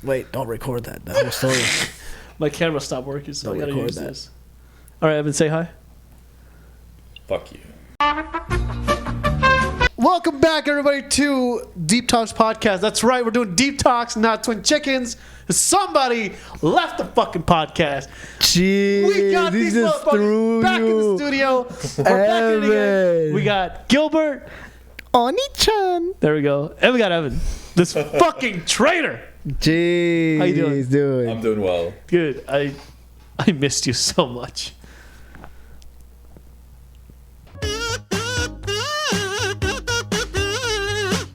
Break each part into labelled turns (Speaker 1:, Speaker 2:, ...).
Speaker 1: Wait, don't record that whole story.
Speaker 2: My camera stopped working, so I gotta use
Speaker 1: that.
Speaker 2: this. All right, Evan, say hi.
Speaker 3: Fuck you.
Speaker 2: Welcome back, everybody, to Deep Talks Podcast. That's right, we're doing Deep Talks, not Twin Chickens. Somebody left the fucking podcast.
Speaker 1: Jeez,
Speaker 2: We got these motherfuckers back in the studio. We're back in it again. We got Gilbert.
Speaker 1: Oni-chan.
Speaker 2: There we go. And we got Evan. This fucking traitor.
Speaker 1: Jeez.
Speaker 2: How you doing?
Speaker 1: He's doing.
Speaker 3: I'm doing well.
Speaker 2: Good. I missed you so much.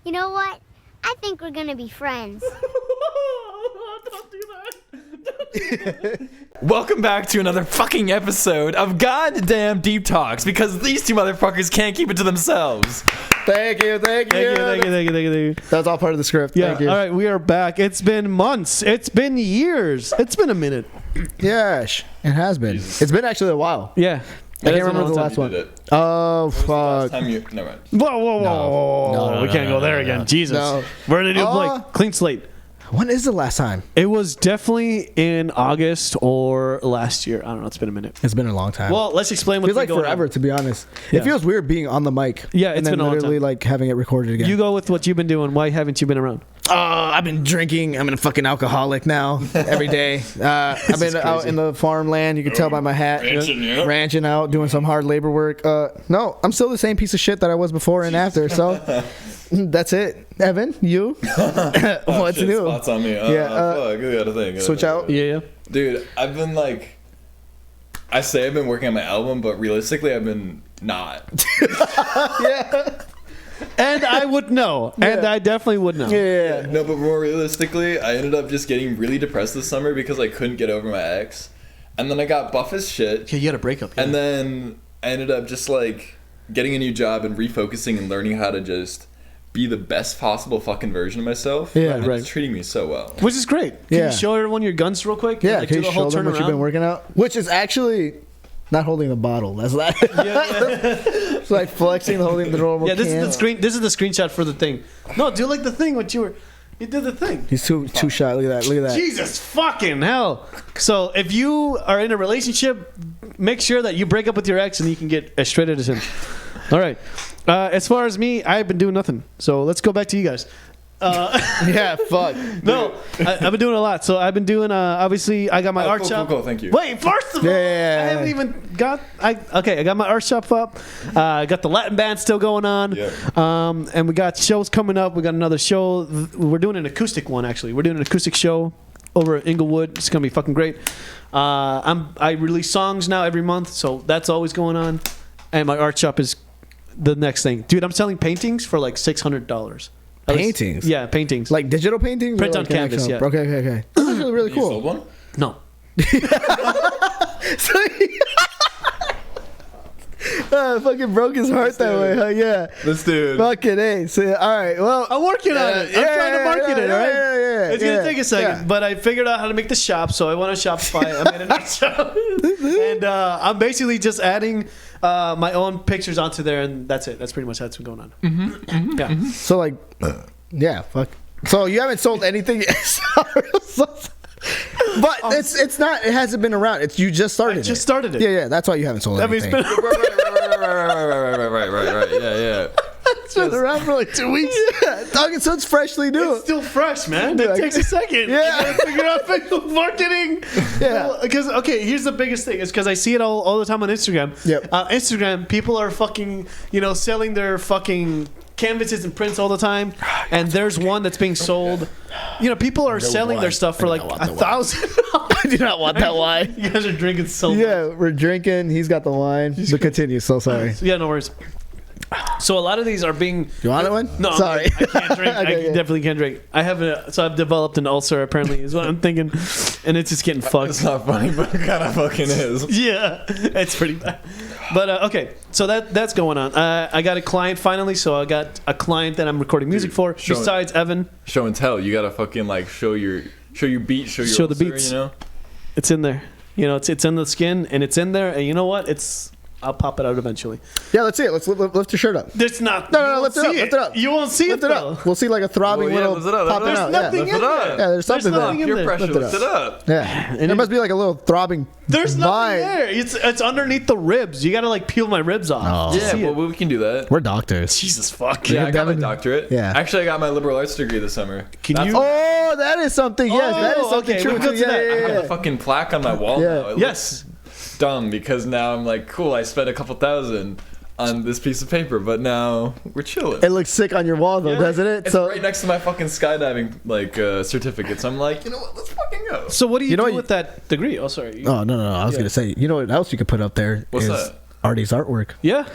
Speaker 4: You know what? I think we're gonna be friends.
Speaker 2: Don't do that.
Speaker 3: Welcome back to another fucking episode of Goddamn Deep Talks, because these two motherfuckers can't keep it to themselves.
Speaker 1: Thank you.
Speaker 2: Thank you.
Speaker 1: That's all part of the script.
Speaker 2: Yeah.
Speaker 1: Thank you.
Speaker 2: All right, we are back. It's been months. It's been years. It's been a minute.
Speaker 1: Yes, it has been. It's been actually a while.
Speaker 2: Yeah.
Speaker 1: I can't remember the last
Speaker 3: You
Speaker 1: one.
Speaker 3: did it.
Speaker 1: Oh,
Speaker 3: Last
Speaker 1: fuck.
Speaker 3: time you... Never mind.
Speaker 2: Whoa. We can't go there again. Jesus.
Speaker 1: No.
Speaker 2: We're going to do Blake. Clean slate.
Speaker 1: When is the last time?
Speaker 2: It was definitely in August or last year. I don't know. It's been a minute.
Speaker 1: It's been a long time.
Speaker 2: Well, let's explain what's
Speaker 1: feels like
Speaker 2: been going
Speaker 1: forever,
Speaker 2: on.
Speaker 1: to be honest.
Speaker 2: Yeah.
Speaker 1: It feels weird being on the mic.
Speaker 2: Yeah, it's
Speaker 1: and then
Speaker 2: been a long
Speaker 1: literally
Speaker 2: time.
Speaker 1: like having it recorded again.
Speaker 2: You go with what you've been doing. Why haven't you been around?
Speaker 1: I've been drinking. I'm a fucking alcoholic now every day. I've been out in the farmland. You can tell by my hat. Ranching out, doing some hard labor work. No, I'm still the same piece of shit that I was before and after. So that's it. Evan, you? What's
Speaker 3: shit,
Speaker 1: new?
Speaker 3: Spots on me.
Speaker 1: Yeah,
Speaker 3: Fuck, I gotta think.
Speaker 1: Switch out?
Speaker 2: Yeah.
Speaker 3: Dude, I've been like... I say I've been working on my album, but realistically I've been not.
Speaker 1: Yeah.
Speaker 2: And I would know. And
Speaker 1: Yeah.
Speaker 2: I definitely would know.
Speaker 1: Yeah.
Speaker 3: No, but more realistically, I ended up just getting really depressed this summer because I couldn't get over my ex. And then I got buff as shit.
Speaker 2: Yeah, you had a breakup. Yeah.
Speaker 3: And then I ended up just like getting a new job and refocusing and learning how to just be the best possible fucking version of myself.
Speaker 1: Yeah,
Speaker 3: and
Speaker 2: right.
Speaker 3: It's treating me so well.
Speaker 2: Which is great. Can
Speaker 1: Yeah.
Speaker 2: you show everyone your guns real quick?
Speaker 1: Yeah,
Speaker 2: Like,
Speaker 1: can
Speaker 2: do
Speaker 1: you
Speaker 2: the whole
Speaker 1: show them what you've been
Speaker 2: turnaround?
Speaker 1: working out? Which is actually not holding the bottle. That's that. It's like flexing, holding the normal
Speaker 2: Yeah, this
Speaker 1: can.
Speaker 2: is the screen. This is the screenshot for the thing. No, do like the thing. What you did the thing.
Speaker 1: He's too shy. Look at that. Look at that.
Speaker 2: Jesus fucking hell. So if you are in a relationship, make sure that you break up with your ex and you can get as straight as him. All right. As far as me, I've been doing nothing. So let's go back to you guys.
Speaker 1: Yeah, fuck.
Speaker 2: No, I've been doing a lot. So I've been doing, obviously, I got my art shop.
Speaker 3: Cool, thank you.
Speaker 2: Wait, first of all,
Speaker 1: Yeah.
Speaker 2: I haven't even got, I got my art shop up. I got the Latin band still going on.
Speaker 3: Yeah.
Speaker 2: And we got shows coming up. We got another show. We're doing an acoustic one, actually. We're doing an acoustic show over at Inglewood. It's going to be fucking great. I release songs now every month, so that's always going on. And my art shop is the next thing. Dude, I'm selling paintings for like $600.
Speaker 1: Paintings?
Speaker 2: Yeah, paintings.
Speaker 1: Like digital paintings?
Speaker 2: Print
Speaker 1: or
Speaker 2: on
Speaker 1: like an
Speaker 2: canvas,
Speaker 1: actual-
Speaker 2: yeah.
Speaker 1: Okay. That's actually really
Speaker 3: You
Speaker 1: cool.
Speaker 3: sold one?
Speaker 2: No.
Speaker 1: Fucking broke his heart that way, huh? Yeah.
Speaker 3: This dude.
Speaker 1: Fucking A. So, all right, well.
Speaker 2: I'm working on it. I'm trying to market it, all right?
Speaker 1: Yeah.
Speaker 2: It's going to take a second,
Speaker 1: Yeah.
Speaker 2: but I figured out how to make the shop, so I went on Shopify. I made an art shop. And I'm basically just adding my own pictures onto there, and that's it. That's pretty much how it's been going on. Yeah.
Speaker 1: So, like, yeah, fuck. So, you haven't sold anything yet? But it's not, it hasn't been around. It's you just started it.
Speaker 2: I just started it.
Speaker 1: Yeah, that's why you haven't sold
Speaker 2: I mean, it's
Speaker 1: anything.
Speaker 2: been,
Speaker 3: Right. Yeah.
Speaker 2: it's been around for like 2 weeks.
Speaker 1: Yeah, dog, so it's freshly new.
Speaker 2: It's still fresh, man. It
Speaker 1: Yeah.
Speaker 2: takes a second.
Speaker 1: Yeah.
Speaker 2: You gotta figure out Facebook marketing.
Speaker 1: Yeah.
Speaker 2: Because, okay, here's the biggest thing. It's because I see it all the time on Instagram.
Speaker 1: Yep.
Speaker 2: Instagram, people are fucking, selling their fucking canvases and prints all the time. And there's one that's being sold. People are selling their stuff for like $1,000.
Speaker 1: I do not want that wine.
Speaker 2: You guys are drinking so much.
Speaker 1: Yeah, we're drinking. He's got the wine. But continue. So sorry.
Speaker 2: Yeah, no worries. So a lot of these are being.
Speaker 1: You want one?
Speaker 2: No,
Speaker 1: sorry.
Speaker 2: I can't drink. I
Speaker 1: Okay.
Speaker 2: definitely can't drink. I've developed an ulcer. Apparently, is what I'm thinking, and it's just getting fucked.
Speaker 3: It's not funny, but it kind of fucking is.
Speaker 2: Yeah, it's pretty bad. But okay, so that's going on. I got a client finally, so I got a client that I'm recording music for.
Speaker 3: show it.
Speaker 2: Besides Evan,
Speaker 3: Show and tell. You gotta fucking like show your beat, show
Speaker 2: the
Speaker 3: ulcer,
Speaker 2: beats.
Speaker 3: You know.
Speaker 2: it's in there. It's in the skin, and it's in there. And you know what? I'll pop it out eventually.
Speaker 1: Yeah, let's see it. Let's lift your shirt up.
Speaker 2: There's not.
Speaker 1: No, lift it up. Lift it up.
Speaker 2: You won't see
Speaker 1: Lift
Speaker 2: it
Speaker 1: it up. We'll see like a throbbing little
Speaker 3: lift it up.
Speaker 1: popping
Speaker 3: There's
Speaker 1: out.
Speaker 2: nothing
Speaker 1: Yeah.
Speaker 2: in there.
Speaker 1: Yeah, there's something
Speaker 2: There's
Speaker 1: there.
Speaker 2: nothing in
Speaker 3: Peer
Speaker 2: there.
Speaker 3: pressure.
Speaker 1: Lift it
Speaker 3: Lift it up.
Speaker 1: Yeah, and it must be like a little throbbing.
Speaker 2: There's nothing
Speaker 1: vibe.
Speaker 2: there. It's underneath the ribs. You gotta like peel my ribs off.
Speaker 1: Oh.
Speaker 2: to
Speaker 3: Yeah,
Speaker 2: see
Speaker 3: well,
Speaker 2: it.
Speaker 3: we can do that.
Speaker 1: We're doctors.
Speaker 2: Jesus fuck.
Speaker 3: Yeah, I got my
Speaker 1: Devin-
Speaker 3: doctorate.
Speaker 1: Yeah.
Speaker 3: Actually, I got my liberal arts degree this summer.
Speaker 2: Can
Speaker 3: That's-
Speaker 2: you?
Speaker 1: Oh, that is something. Yes, that is
Speaker 2: Oh,
Speaker 1: something
Speaker 2: okay,
Speaker 1: true.
Speaker 2: we'll go
Speaker 1: too.
Speaker 2: to that.
Speaker 3: I have
Speaker 1: Yeah.
Speaker 3: a fucking plaque on my wall
Speaker 1: Yeah.
Speaker 3: now. It
Speaker 2: Yes.
Speaker 3: looks dumb because now I'm like, cool, I spent a couple $1,000 on this piece of paper, but now we're chilling.
Speaker 1: It looks sick on your wall though, doesn't it?
Speaker 3: It's
Speaker 1: So
Speaker 3: right next to my fucking skydiving like certificates. I'm like, you know what? Let's fucking go.
Speaker 2: So what do you,
Speaker 1: You know
Speaker 2: do
Speaker 1: what
Speaker 2: with that degree? Oh, sorry.
Speaker 1: Oh no! I was
Speaker 2: Yeah.
Speaker 1: gonna say, you know what else you could put up there?
Speaker 3: What's
Speaker 1: is
Speaker 3: that?
Speaker 1: Artie's artwork.
Speaker 2: Yeah.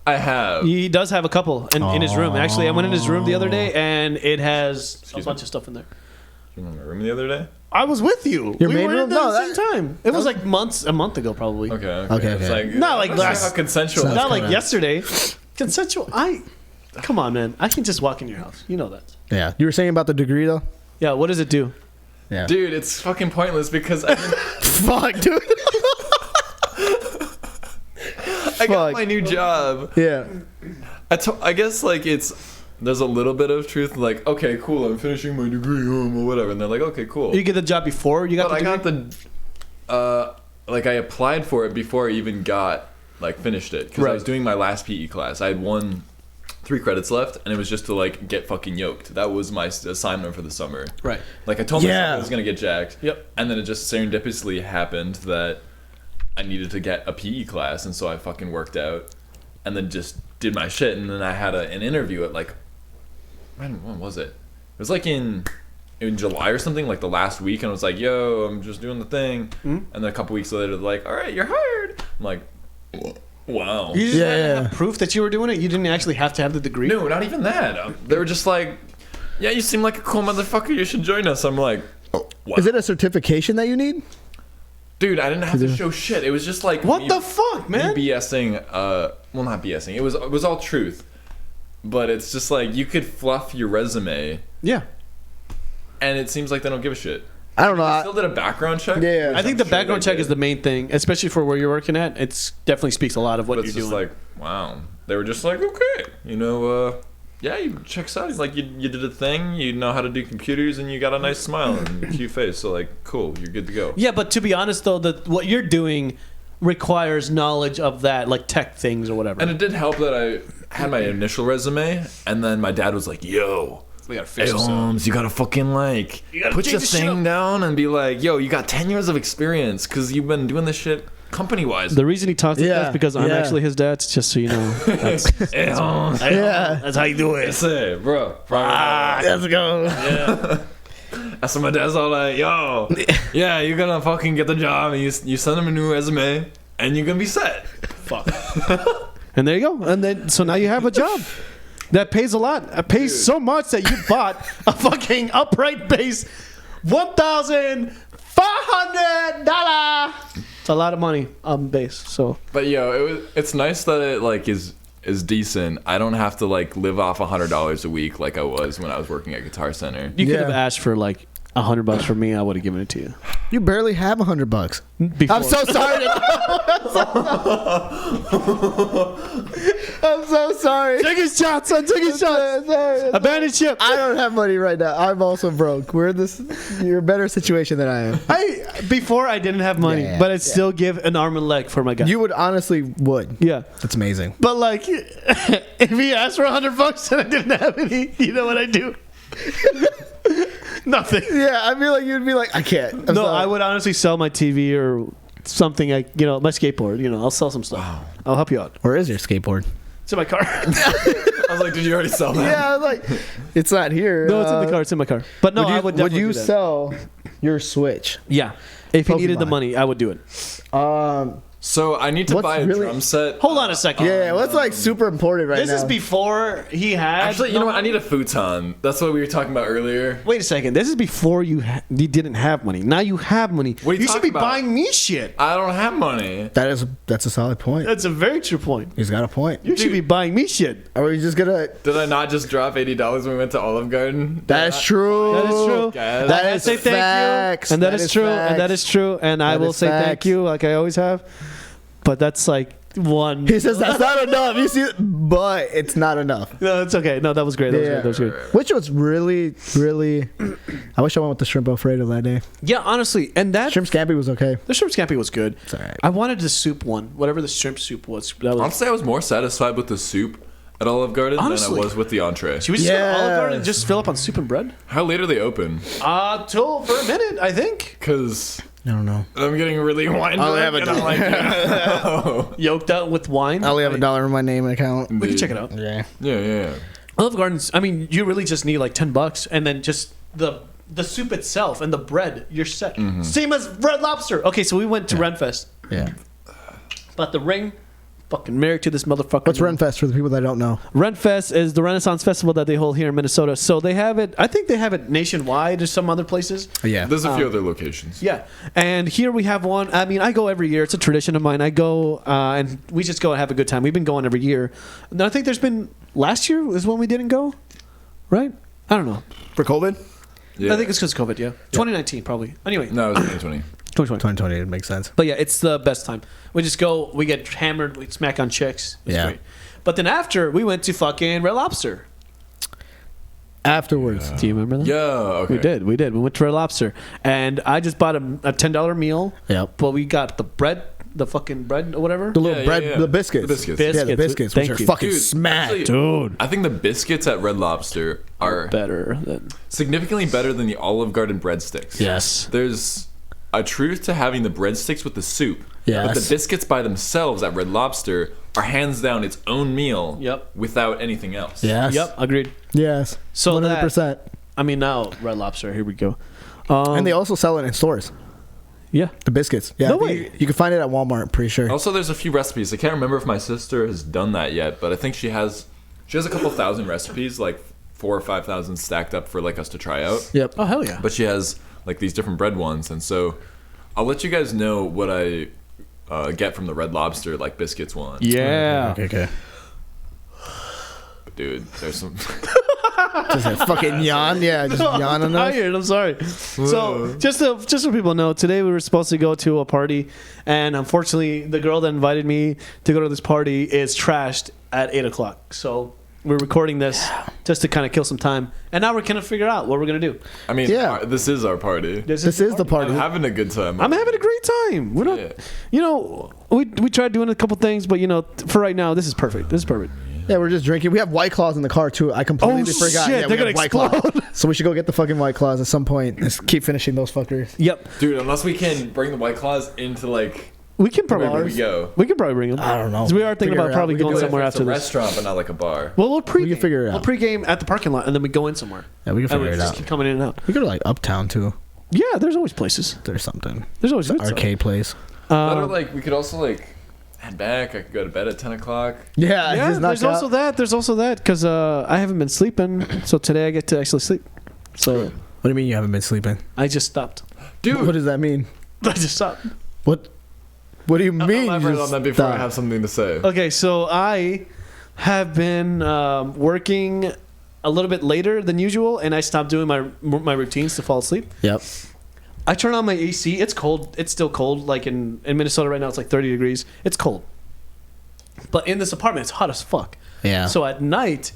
Speaker 3: I have.
Speaker 2: He does have a couple in his room. Actually, I went in his room the other day, and it has
Speaker 3: Excuse
Speaker 2: a bunch
Speaker 3: me?
Speaker 2: of stuff in there.
Speaker 3: You were in my room the other day.
Speaker 2: I was with you.
Speaker 1: Your
Speaker 2: we
Speaker 1: main
Speaker 2: were
Speaker 1: room?
Speaker 2: in there
Speaker 1: No,
Speaker 2: at the same time. It was like a month ago, probably.
Speaker 3: Okay.
Speaker 1: Okay.
Speaker 3: It's like,
Speaker 2: Not like
Speaker 3: I'm not sure
Speaker 2: last-
Speaker 3: how consensual.
Speaker 1: Sounds
Speaker 2: Not like
Speaker 1: kinda-
Speaker 2: yesterday. Consensual. Come on, man. I can just walk in your house. You know that.
Speaker 1: Yeah, you were saying about the degree though.
Speaker 2: Yeah. What does it do?
Speaker 1: Yeah.
Speaker 3: Dude, it's fucking pointless because I
Speaker 1: Fuck, dude.
Speaker 3: got
Speaker 1: Fuck.
Speaker 3: my new job.
Speaker 1: Yeah.
Speaker 3: I guess like there's a little bit of truth. Like, okay, cool, I'm finishing my degree, or whatever, and they're like, okay, cool.
Speaker 2: You get the job before you got
Speaker 3: But
Speaker 2: the
Speaker 3: I
Speaker 2: degree?
Speaker 3: got the like I applied for it before I even got like finished it because I
Speaker 2: Right.
Speaker 3: was doing my last PE class. I had 3 credits left, and it was just to like get fucking yoked. That was my assignment for the summer.
Speaker 2: Right.
Speaker 3: Like I told myself
Speaker 1: Yeah.
Speaker 3: I was gonna get jacked.
Speaker 2: Yep.
Speaker 3: And then it just serendipitously happened that I needed to get a PE class, and so I fucking worked out, and then just did my shit, and then I had an interview at like when was it? It was like in July or something, like the last week, and I was like, yo, I'm just doing the thing. And then a couple weeks later, they're like, all right, you're hired. I'm like, wow.
Speaker 2: You just
Speaker 1: Yeah,
Speaker 2: had to
Speaker 1: yeah.
Speaker 2: have proof that you were doing it. You didn't actually have to have the degree.
Speaker 3: No, not even that. They were just like, yeah, you seem like a cool motherfucker. You should join us. I'm like, wow.
Speaker 1: Is it a certification that you need?
Speaker 3: Dude, I didn't have to show shit. It was just like
Speaker 2: What
Speaker 3: me-
Speaker 2: the fuck, man?
Speaker 3: Me BSing. Well, not BSing. It was all truth. But it's just like you could fluff your resume,
Speaker 2: Yeah.
Speaker 3: and it seems like they don't give a shit.
Speaker 1: I don't know.
Speaker 3: I
Speaker 1: I,
Speaker 3: still did a background check.
Speaker 1: Yeah.
Speaker 2: I think the
Speaker 3: I'm sure
Speaker 2: background
Speaker 3: they
Speaker 2: check
Speaker 3: did.
Speaker 2: is the main thing, especially for where you're working at. It's definitely speaks a lot of what
Speaker 3: But
Speaker 2: you're
Speaker 3: it's just
Speaker 2: doing.
Speaker 3: like, wow. They were just like, okay, yeah, you checks out. He's like, you did a thing. You know how to do computers, and you got a nice smile and a cute face. So like, cool, you're good to go.
Speaker 2: Yeah, but to be honest though, what you're doing requires knowledge of that, like tech things or whatever.
Speaker 3: And it did help that I had my initial resume, and then my dad was like, yo,
Speaker 2: we gotta
Speaker 3: hey
Speaker 2: fix this up.
Speaker 3: Holmes, you gotta fucking like
Speaker 2: gotta
Speaker 3: put
Speaker 2: take
Speaker 3: your
Speaker 2: this shit
Speaker 3: thing
Speaker 2: up.
Speaker 3: down and be like, yo, you got 10 years of experience because you've been doing this shit company wise.
Speaker 2: The reason he talks like
Speaker 1: Yeah,
Speaker 2: that is because I'm
Speaker 1: yeah.
Speaker 2: actually his dad. Just so you know, that's,
Speaker 3: Hey Holmes,
Speaker 1: Yeah.
Speaker 2: that's how you do it.
Speaker 3: that's it, bro.
Speaker 1: Let's go.
Speaker 3: That's what my dad's all like, yo, yeah, you're gonna fucking get the job, and you send him a new resume, and you're gonna be set.
Speaker 2: Fuck. And there you go. And then so now you have a job that pays a lot. It pays so much that you bought a fucking upright base, $1,500. It's a lot of money on base. So
Speaker 3: But yo, it's nice that it like is decent. I don't have to like live off $100 a week like I was when I was working at Guitar Center.
Speaker 2: you could have
Speaker 1: Yeah.
Speaker 2: asked for like $100 from me. I would have given it to you.
Speaker 1: You barely have $100.
Speaker 2: Before.
Speaker 1: I'm so sorry. I'm so sorry.
Speaker 2: Take his shots, son. Take his shots.
Speaker 1: Sorry.
Speaker 2: Abandon ship.
Speaker 1: I don't have money right now. I'm also broke. You're in a better situation than I am.
Speaker 2: Before I didn't have money,
Speaker 1: Yeah,
Speaker 2: but I'd still give an arm and leg for my guy.
Speaker 1: You would honestly would.
Speaker 2: Yeah.
Speaker 1: That's amazing.
Speaker 2: But like, if he asked for $100 and I didn't have any, you know what I do? Nothing.
Speaker 1: Yeah, I feel like you'd be like, I can't. I'm
Speaker 2: No,
Speaker 1: sorry.
Speaker 2: I would honestly sell my TV or something. My skateboard. I'll sell some stuff.
Speaker 3: Wow.
Speaker 2: I'll help you out.
Speaker 1: Where is your skateboard?
Speaker 2: It's in my car.
Speaker 3: I was like, did you already sell that?
Speaker 1: Yeah, I was like, it's not here.
Speaker 2: No, it's in the car. It's in my car. But no, I would definitely
Speaker 1: you
Speaker 2: do that.
Speaker 1: sell your Switch?
Speaker 2: Yeah. If he needed the
Speaker 1: Pokemon.
Speaker 2: money, I would do it.
Speaker 3: So I need to
Speaker 1: What's
Speaker 3: buy a
Speaker 1: really-
Speaker 3: drum set.
Speaker 2: Hold on a second.
Speaker 1: Yeah, what's like super important right
Speaker 2: This
Speaker 1: now?
Speaker 2: is before he had.
Speaker 3: Actually, you know what? I need a futon. That's what we were talking about earlier.
Speaker 2: Wait a second. This is before you didn't have money. Now you have money.
Speaker 3: What are you
Speaker 2: should
Speaker 3: talking
Speaker 2: be
Speaker 3: about?
Speaker 2: buying me shit.
Speaker 3: I don't have money.
Speaker 1: That's a solid point.
Speaker 2: That's a very true point.
Speaker 1: He's got a point.
Speaker 2: You should be buying me shit.
Speaker 1: Are we just gonna?
Speaker 3: Did I not just drop $80 when we went to Olive Garden?
Speaker 1: That's true.
Speaker 2: That is true.
Speaker 3: Guys.
Speaker 1: That
Speaker 2: I
Speaker 1: is
Speaker 2: say thank
Speaker 1: facts.
Speaker 2: you, and that is true,
Speaker 1: facts.
Speaker 2: and that is true, and I
Speaker 1: That
Speaker 2: will
Speaker 1: is
Speaker 2: say thank
Speaker 1: facts.
Speaker 2: you, like I always have. But that's like one.
Speaker 1: He says that's not enough. You see, but it's not enough.
Speaker 2: No, it's okay. No, that was great. That was great.
Speaker 1: Which was really, really. I wish I went with the shrimp Alfredo that day.
Speaker 2: Yeah, honestly, and that
Speaker 1: Shrimp scampi was okay.
Speaker 2: the shrimp scampi was good.
Speaker 1: It's alright.
Speaker 2: I wanted the soup one, whatever the shrimp soup was. That was.
Speaker 3: Honestly, I was more satisfied with the soup at Olive Garden
Speaker 2: Honestly.
Speaker 3: than I was with the entree.
Speaker 2: Should we just go to Olive Garden and
Speaker 1: Yes.
Speaker 2: just fill up on soup and bread?
Speaker 3: How late are they open?
Speaker 2: Till for a minute, I think.
Speaker 3: Because
Speaker 1: I don't know.
Speaker 3: I'm getting really wine
Speaker 1: I'll
Speaker 3: drunk
Speaker 1: have a
Speaker 3: and I'm like,
Speaker 2: Yoked out with wine.
Speaker 1: I only have $1 in my name account.
Speaker 2: We can check it out.
Speaker 1: Yeah.
Speaker 3: yeah.
Speaker 2: Olive Gardens. I mean, you really just need like $10, and then just the soup itself and the bread. You're set. Same as Red Lobster. Okay, so we went to Renfest.
Speaker 1: Yeah.
Speaker 2: But the ring, fucking married to this motherfucker.
Speaker 1: What's Renfest for the people that don't know?
Speaker 2: Renfest is the Renaissance Festival that they hold here in Minnesota. So they have it. I think they have it nationwide or some other places.
Speaker 1: Yeah.
Speaker 3: There's a few other locations.
Speaker 2: Yeah, and here we have one. I mean, I go every year. It's a tradition of mine. I go and we just go and have a good time. We've been going every year. And I think there's been last year is when we didn't go, right? I don't know.
Speaker 1: For COVID?
Speaker 3: Yeah.
Speaker 2: I think it's because of COVID. Yeah, 2019 probably. Anyway,
Speaker 3: No, it was 2020.
Speaker 2: 2020.
Speaker 1: 2020, it makes sense.
Speaker 2: But yeah, it's the best time. We just go. We get hammered. We smack on chicks. It's
Speaker 1: Yeah.
Speaker 2: great. But then after we went to fucking Red Lobster.
Speaker 1: Afterwards.
Speaker 2: Do you remember that?
Speaker 3: Yeah, okay.
Speaker 2: We did. We went to Red Lobster, and I just bought a $10 meal.
Speaker 1: Yep.
Speaker 2: But we got the bread, the fucking bread or whatever.
Speaker 1: The little
Speaker 3: Yeah,
Speaker 1: bread,
Speaker 3: yeah.
Speaker 1: the biscuits.
Speaker 3: The biscuits.
Speaker 1: Yeah, the biscuits, which
Speaker 2: Thank
Speaker 1: are
Speaker 2: you.
Speaker 1: fucking
Speaker 3: Dude,
Speaker 1: smack.
Speaker 3: actually,
Speaker 2: Dude.
Speaker 3: I think the biscuits at Red Lobster are
Speaker 2: Better than
Speaker 3: significantly better than the Olive Garden breadsticks.
Speaker 2: yes.
Speaker 3: There's a truth to having the breadsticks with the soup.
Speaker 1: Yes.
Speaker 3: But the biscuits by themselves at Red Lobster are hands down its own meal.
Speaker 2: Yep.
Speaker 3: Without anything else.
Speaker 1: Yes.
Speaker 2: Yep, agreed.
Speaker 1: Yes.
Speaker 2: So
Speaker 1: 100%.
Speaker 2: I mean, now Red Lobster. Here we go.
Speaker 1: And they also sell it in stores.
Speaker 2: Yeah.
Speaker 1: The biscuits. Yeah.
Speaker 2: No
Speaker 1: I think
Speaker 2: way.
Speaker 1: You can find it at Walmart, I'm pretty sure.
Speaker 3: Also, there's a few recipes. I can't remember if my sister has done that yet, but I think she has a couple thousand recipes, like 4,000 or 5,000 stacked up for like us to try out.
Speaker 1: Yep.
Speaker 2: Oh hell yeah.
Speaker 3: But she has like these different bread ones, and so I'll let you guys know what I get from the Red Lobster like biscuits one.
Speaker 2: Yeah.
Speaker 1: Okay.
Speaker 3: But dude, there's some.
Speaker 1: Just a fucking yawn. Yeah, just yawn on
Speaker 2: I'm
Speaker 1: us.
Speaker 2: tired. I'm sorry. So just so people know, today we were supposed to go to a party, and unfortunately, the girl that invited me to go to this party is trashed at 8:00. So we're recording this just to kind of kill some time, and now we're gonna figure out what we're gonna do.
Speaker 3: I mean,
Speaker 1: Yeah.
Speaker 3: this is our party.
Speaker 1: This is the party.
Speaker 3: I'm having a good time.
Speaker 2: I'm having a great time. We're not,
Speaker 3: Yeah.
Speaker 2: you know, we tried doing a couple things, but you know, for right now, this is perfect. This is perfect.
Speaker 1: Yeah, we're just drinking. We have White Claws in the car, too. I completely
Speaker 2: Oh,
Speaker 1: forgot.
Speaker 2: shit,
Speaker 1: Yeah,
Speaker 2: they're
Speaker 1: we have
Speaker 2: gonna
Speaker 1: White Claws.
Speaker 2: explode.
Speaker 1: So we should go get the fucking White Claws at some point. Let's keep finishing those fuckers.
Speaker 2: Yep.
Speaker 3: Dude, unless we can bring the White Claws into like
Speaker 2: We can probably
Speaker 3: wherever we go.
Speaker 2: We can probably bring them.
Speaker 1: I don't know.
Speaker 2: 'Cause we are thinking
Speaker 1: Figure
Speaker 2: about
Speaker 1: it out.
Speaker 2: probably
Speaker 1: We can
Speaker 2: going
Speaker 1: do it.
Speaker 2: somewhere
Speaker 3: It's
Speaker 2: after
Speaker 3: a
Speaker 2: this.
Speaker 3: restaurant, but not like a bar.
Speaker 2: Well, we'll pregame.
Speaker 1: can figure it out.
Speaker 2: We'll pregame at the parking lot, and then we go in somewhere.
Speaker 1: Yeah, we can
Speaker 2: And
Speaker 1: figure
Speaker 2: we
Speaker 1: it
Speaker 2: just
Speaker 1: out.
Speaker 2: keep coming in and out.
Speaker 1: We go to like Uptown, too.
Speaker 2: Yeah, there's always places.
Speaker 1: There's something.
Speaker 2: There's always good
Speaker 1: Arcade place.
Speaker 3: That or like we could also like head back. I could go to bed at 10:00.
Speaker 1: Yeah,
Speaker 2: Yeah,
Speaker 1: just knock
Speaker 2: there's also
Speaker 1: out.
Speaker 2: that. There's also that because I haven't been sleeping, so today I get to actually sleep. So
Speaker 1: What do you mean you haven't been sleeping?
Speaker 2: I just stopped.
Speaker 3: Dude,
Speaker 1: What does that mean?
Speaker 2: I just stopped.
Speaker 1: What do you mean?
Speaker 3: elaborate
Speaker 1: you
Speaker 3: on that before I
Speaker 1: stopped?
Speaker 3: have something to say.
Speaker 2: Okay, so I have been working a little bit later than usual, and I stopped doing my routines to fall asleep.
Speaker 1: Yep.
Speaker 2: I turn on my AC. It's cold. It's still cold. Like in Minnesota right now, it's like 30 degrees. It's cold. But in this apartment, it's hot as fuck.
Speaker 1: Yeah.
Speaker 2: So at night,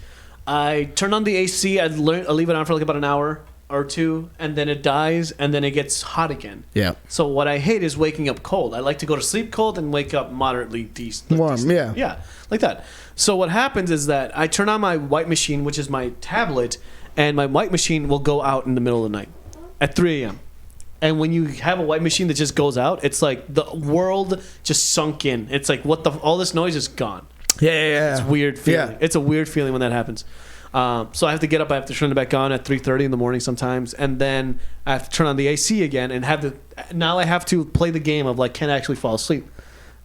Speaker 2: I turn on the AC. I leave it on for like about an hour or two, and then it dies, and then it gets hot again.
Speaker 1: Yeah.
Speaker 2: So what I hate is waking up cold. I like to go to sleep cold and wake up moderately decent.
Speaker 1: Warm, yeah.
Speaker 2: Yeah, like that. So what happens is that I turn on my white machine, which is my tablet, and my white machine will go out in the middle of the night at 3 a.m. And when you have a white machine that just goes out, it's like the world just sunk in. It's like all this noise is gone.
Speaker 1: Yeah.
Speaker 2: It's a weird feeling.
Speaker 1: Yeah.
Speaker 2: It's a weird feeling when that happens. So I have to get up. I have to turn it back on at 3:30 in the morning sometimes, and then I have to turn on the AC again and now I have to play the game of like, can I actually fall asleep?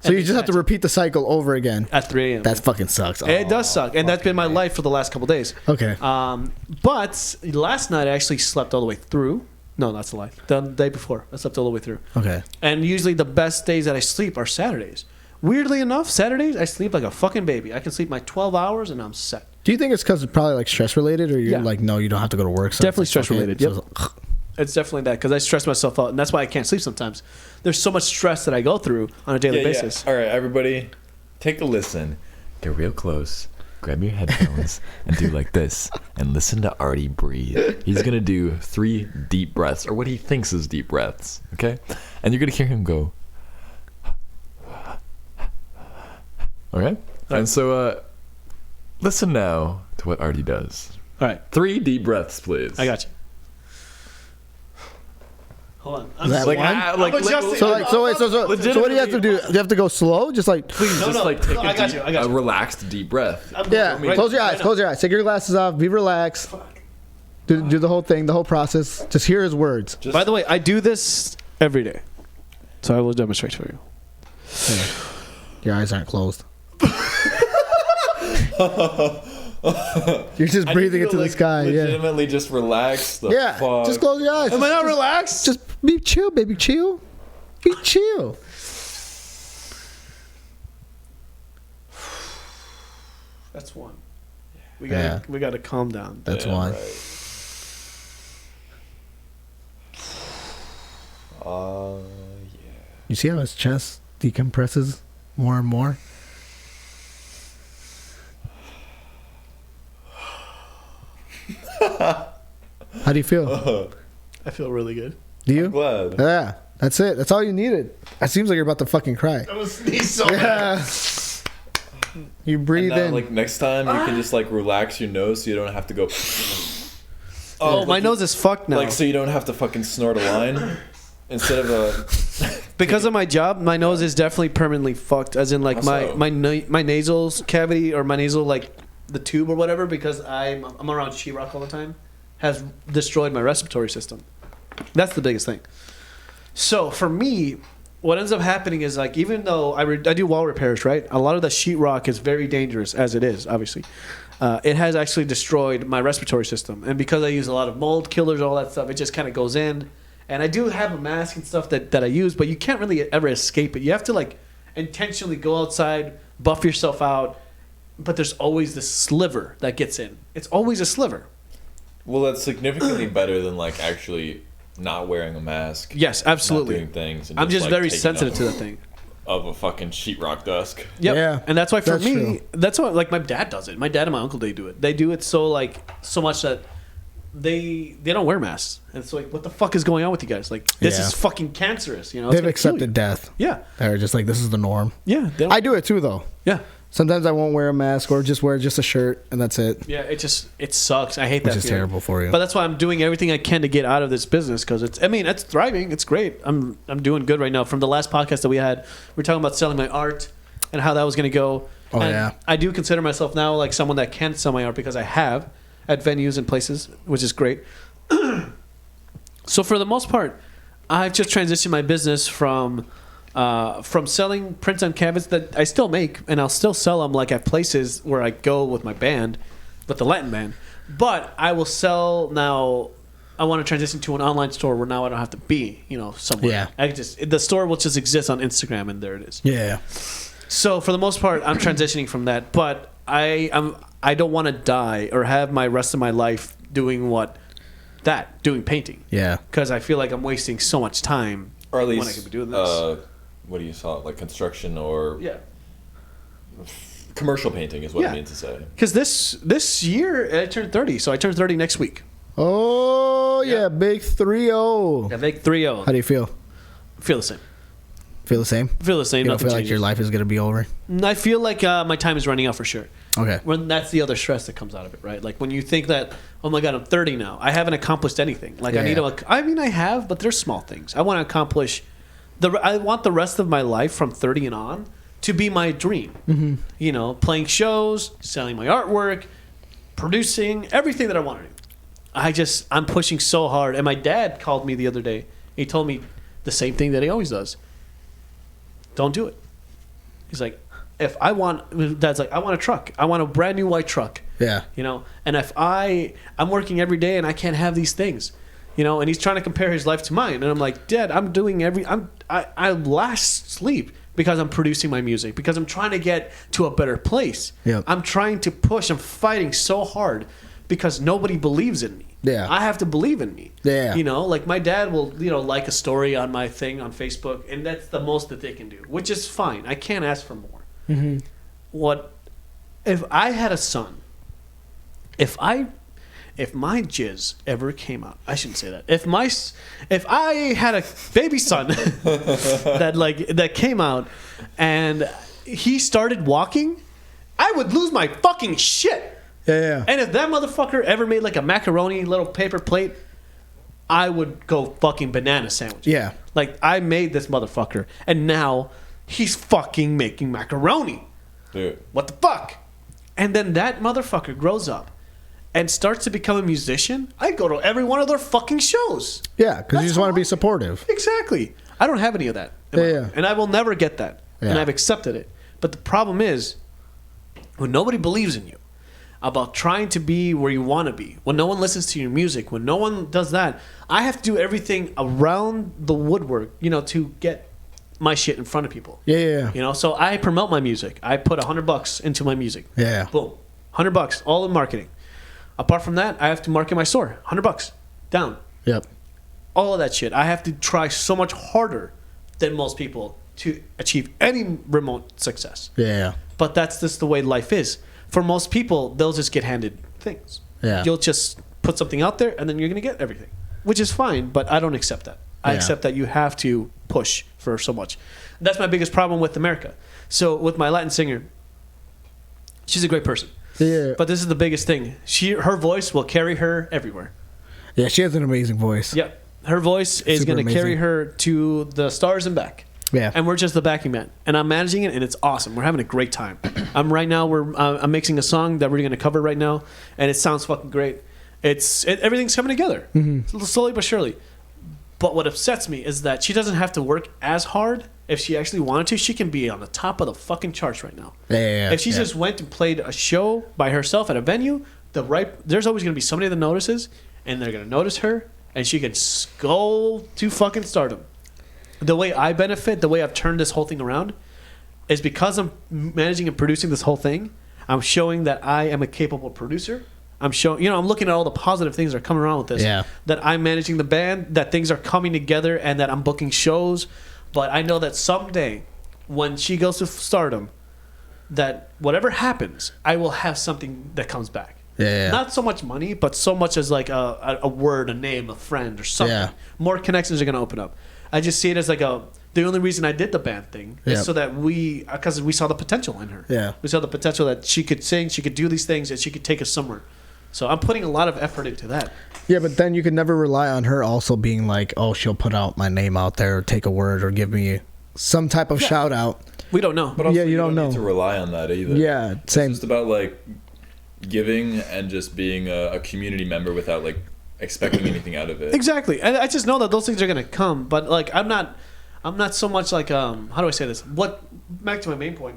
Speaker 1: So you just have to repeat the cycle over again.
Speaker 2: At 3 a.m.
Speaker 1: That fucking sucks.
Speaker 2: It does suck, and that's been my life for the last couple days.
Speaker 1: Okay.
Speaker 2: But last night I actually slept all the way through. No, that's a lie. The day before, I slept all the way through.
Speaker 1: Okay.
Speaker 2: And usually the best days that I sleep are Saturdays. Weirdly enough, Saturdays I sleep like a fucking baby. I can sleep my 12 hours and I'm set.
Speaker 1: Do you think it's because it's probably like stress related, or you're
Speaker 2: Yeah.
Speaker 1: like, no, you don't have to go to work? So
Speaker 2: Definitely
Speaker 1: it's like,
Speaker 2: stress related,
Speaker 1: okay.
Speaker 2: yep.
Speaker 1: So it's like,
Speaker 2: It's definitely that because I stress myself out, and that's why I can't sleep sometimes. There's so much stress that I go through on a daily basis.
Speaker 3: All right, everybody. Take a listen. Get real close. Grab your headphones and do like this and listen to Artie breathe. He's gonna do 3 deep breaths, or what he thinks is deep breaths, okay? And you're gonna hear him go. Okay? And so listen now to what Artie does.
Speaker 2: All right.
Speaker 3: 3 deep breaths, please.
Speaker 2: I got you. Hold on.
Speaker 1: Is that
Speaker 3: Like,
Speaker 1: one?
Speaker 3: like,
Speaker 2: I'm adjusting.
Speaker 1: So what do you have to do? Do you have to go slow? Just like
Speaker 3: please, just
Speaker 2: no,
Speaker 3: like take
Speaker 2: I got you, I got
Speaker 3: a
Speaker 2: you.
Speaker 3: relaxed deep breath.
Speaker 1: yeah.
Speaker 2: Right
Speaker 1: Close your
Speaker 2: now.
Speaker 1: eyes. Close your eyes. Take your glasses off. Be relaxed. Do the whole thing, the whole process. Just hear his words.
Speaker 2: By the way, I do this every day, so I will demonstrate for you.
Speaker 1: Your eyes aren't closed. You're just breathing into the sky. Yeah.
Speaker 3: Legitimately just relax the
Speaker 1: Yeah.
Speaker 3: fuck.
Speaker 1: Just close your eyes.
Speaker 2: Am I not relaxed?
Speaker 1: Just be chill, baby. Chill. Be chill.
Speaker 2: That's one. We gotta calm down.
Speaker 1: That's one. You see how his chest decompresses more and more? How do you feel?
Speaker 2: I feel really good.
Speaker 1: Do you?
Speaker 3: Glad.
Speaker 1: Yeah. That's it. That's all you needed. It seems like you're about to fucking cry.
Speaker 2: I was sneezing so
Speaker 1: Yeah. You breathe
Speaker 3: Now,
Speaker 1: in.
Speaker 3: like next time you can just like relax your nose so you don't have to go.
Speaker 2: Oh, my nose is fucked now.
Speaker 3: Like so you don't have to fucking snort a line instead of a.
Speaker 2: Because of my job, my nose is definitely permanently fucked. As in, like
Speaker 3: How so?
Speaker 2: my nasal cavity or my nasal like the tube or whatever. Because I'm around sheetrock all the time, has destroyed my respiratory system. That's the biggest thing. So for me, what ends up happening is like even though I do wall repairs, right? A lot of the sheetrock is very dangerous as it is, obviously. It has actually destroyed my respiratory system, and because I use a lot of mold killers, all that stuff, it just kind of goes in. And I do have a mask and stuff that I use, but you can't really ever escape it. You have to like intentionally go outside, buff yourself out, but there's always this sliver that gets in. It's always a sliver.
Speaker 3: Well, that's significantly better than like actually not wearing a mask.
Speaker 2: Yes, absolutely.
Speaker 3: Not doing things. And
Speaker 2: I'm just
Speaker 3: like,
Speaker 2: very
Speaker 3: taking
Speaker 2: sensitive
Speaker 3: up
Speaker 2: to that thing.
Speaker 3: Of a fucking sheetrock desk.
Speaker 2: Yep.
Speaker 1: Yeah,
Speaker 2: And that's why for
Speaker 1: that's
Speaker 2: me,
Speaker 1: true.
Speaker 2: that's why like my dad does it. My dad and my uncle, they do it. They do it so much that they don't wear masks. And it's like, what the fuck is going on with you guys? Like, this
Speaker 1: Yeah.
Speaker 2: is fucking cancerous. You know, it's
Speaker 1: They've
Speaker 2: gonna kill
Speaker 1: accepted
Speaker 2: you.
Speaker 1: death.
Speaker 2: Yeah.
Speaker 1: They're just like, this is the norm.
Speaker 2: Yeah. They don't,
Speaker 1: I do it too, though.
Speaker 2: yeah.
Speaker 1: Sometimes I won't wear a mask or just wear just a shirt, and that's it.
Speaker 2: Yeah. It sucks. I hate that.
Speaker 1: Which is
Speaker 2: feeling.
Speaker 1: terrible for you.
Speaker 2: But that's why I'm doing everything I can to get out of this business because it's thriving. It's great. I'm doing good right now. From the last podcast that we had, we were talking about selling my art and how that was going to go.
Speaker 1: Oh,
Speaker 2: and
Speaker 1: yeah.
Speaker 2: I do consider myself now like someone that can sell my art because I have at venues and places, which is great. So for the most part, I've just transitioned my business from selling prints on canvas that I still make and I'll still sell them like at places where I go with my band, with the Latin band. But I will sell now. I want to transition to an online store where now I don't have to be, somewhere.
Speaker 1: Yeah.
Speaker 2: The store will just exist on Instagram and there it is.
Speaker 1: Yeah.
Speaker 2: So for the most part, I'm transitioning from that. But I don't want to die or have my rest of my life doing painting.
Speaker 1: Yeah.
Speaker 2: Because I feel like I'm wasting so much time
Speaker 3: Or at least
Speaker 2: when I could be doing this.
Speaker 3: what do you call it? Like construction or
Speaker 2: Yeah.
Speaker 3: commercial painting is what
Speaker 2: Yeah.
Speaker 3: I mean to say.
Speaker 2: Because this year I turned 30, so I turned 30 next week.
Speaker 1: Oh, yeah. Big 3-0.
Speaker 2: I make 3-0.
Speaker 1: How do you feel?
Speaker 2: Feel the same.
Speaker 1: Feel the same?
Speaker 2: Feel the same.
Speaker 1: You don't
Speaker 2: Nothing
Speaker 1: feel like
Speaker 2: changes.
Speaker 1: your life is going to be over?
Speaker 2: I feel like my time is running out for sure.
Speaker 1: Okay.
Speaker 2: When that's the other stress that comes out of it, right? Like when you think that, oh my god, I'm 30 now. I haven't accomplished anything. Like I need
Speaker 1: Yeah.
Speaker 2: to. I mean, I have, but there's small things. I want to accomplish. I want the rest of my life from 30 and on to be my dream. Mm-hmm. Playing shows, selling my artwork, producing everything that I want to do. I'm pushing so hard. And my dad called me the other day. He told me the same thing that he always does. Don't do it. He's like, Dad's like, I want a truck. I want a brand new white truck.
Speaker 1: Yeah.
Speaker 2: And if I'm working every day and I can't have these things, and he's trying to compare his life to mine. And I'm like, Dad, I'm doing I last sleep because I'm producing my music, because I'm trying to get to a better place.
Speaker 1: Yep.
Speaker 2: I'm trying to push. I'm fighting so hard because nobody believes in me.
Speaker 1: Yeah.
Speaker 2: I have to believe in me.
Speaker 1: Yeah.
Speaker 2: Like my dad will, like a story on my thing on Facebook, and that's the most that they can do, which is fine. I can't ask for more. What if I had a son? If my jizz ever came out, I shouldn't say that. If I had a baby son that came out and he started walking, I would lose my fucking shit.
Speaker 1: Yeah.
Speaker 2: And if that motherfucker ever made like a macaroni little paper plate, I would go fucking banana sandwich.
Speaker 1: Yeah.
Speaker 2: Like, I made this motherfucker, and now he's fucking making macaroni.
Speaker 3: Dude.
Speaker 2: What the fuck? And then that motherfucker grows up and starts to become a musician. I'd go to every one of their fucking shows.
Speaker 1: Yeah, because you just want to be supportive.
Speaker 2: Exactly. I don't have any of that. in my
Speaker 1: Yeah,
Speaker 2: life, and I will never get that. And
Speaker 1: Yeah.
Speaker 2: I've accepted it. But the problem is, when nobody believes in you, about trying to be where you want to be, when no one listens to your music, when no one does that, I have to do everything around the woodwork, to get my shit in front of people.
Speaker 1: Yeah.
Speaker 2: So I promote my music. I put $100 into my music.
Speaker 1: Yeah.
Speaker 2: Boom. $100, all in marketing. Apart from that, I have to market my store. $100 down.
Speaker 1: Yep.
Speaker 2: All of that shit. I have to try so much harder than most people to achieve any remote success.
Speaker 1: Yeah.
Speaker 2: But that's just the way life is. For most people, they'll just get handed things.
Speaker 1: Yeah.
Speaker 2: You'll just put something out there, and then you're going to get everything, which is fine, but I don't accept that. I
Speaker 1: Yeah.
Speaker 2: accept that you have to push for so much. That's my biggest problem with America. So with my Latin singer, she's a great person.
Speaker 1: Yeah.
Speaker 2: But this is the biggest thing. Her voice will carry her everywhere.
Speaker 1: Yeah, she has an amazing voice.
Speaker 2: Yep. Her voice is
Speaker 1: Super
Speaker 2: going to carry
Speaker 1: amazing.
Speaker 2: her to the stars and back.
Speaker 1: Yeah.
Speaker 2: And we're just the backing man. And I'm managing it, and it's awesome. We're having a great time. I'm mixing a song that we're going to cover right now, and it sounds fucking great. Everything's coming together, slowly but surely. But what upsets me is that she doesn't have to work as hard. If she actually wanted to, she can be on the top of the fucking charts right now.
Speaker 1: Yeah.
Speaker 2: If she just went and played a show by herself at a venue, there's always going to be somebody that notices, and they're going to notice her, and she can go to fucking stardom. The way I benefit, the way I've turned this whole thing around, is because I'm managing and producing this whole thing. I'm showing that I am a capable producer. I'm showing, I'm looking at all the positive things that are coming around with this.
Speaker 1: Yeah.
Speaker 2: That I'm managing the band, that things are coming together, and that I'm booking shows. But I know that someday, when she goes to stardom, that whatever happens, I will have something that comes back.
Speaker 1: Yeah.
Speaker 2: Not so much money, but so much as like a word, a name, a friend, or something.
Speaker 1: Yeah.
Speaker 2: More connections are going to open up. I just see it as like the only reason I did the band thing is
Speaker 1: Yeah.
Speaker 2: so that because we saw the potential in her.
Speaker 1: Yeah.
Speaker 2: We saw the potential that she could sing, she could do these things, and she could take us somewhere. So I'm putting a lot of effort into that.
Speaker 1: Yeah, but then you can never rely on her also being like, oh, she'll put out my name out there or take a word or give me some type of shout out.
Speaker 2: We don't know.
Speaker 3: But also,
Speaker 1: Yeah, you don't know.
Speaker 3: need to rely on that either.
Speaker 1: Yeah, same.
Speaker 3: It's just about like giving and just being a community member without like expecting anything out of it.
Speaker 2: Exactly. And I just know that those things are going to come, but like I'm not so much like how do I say this? Back to my main point.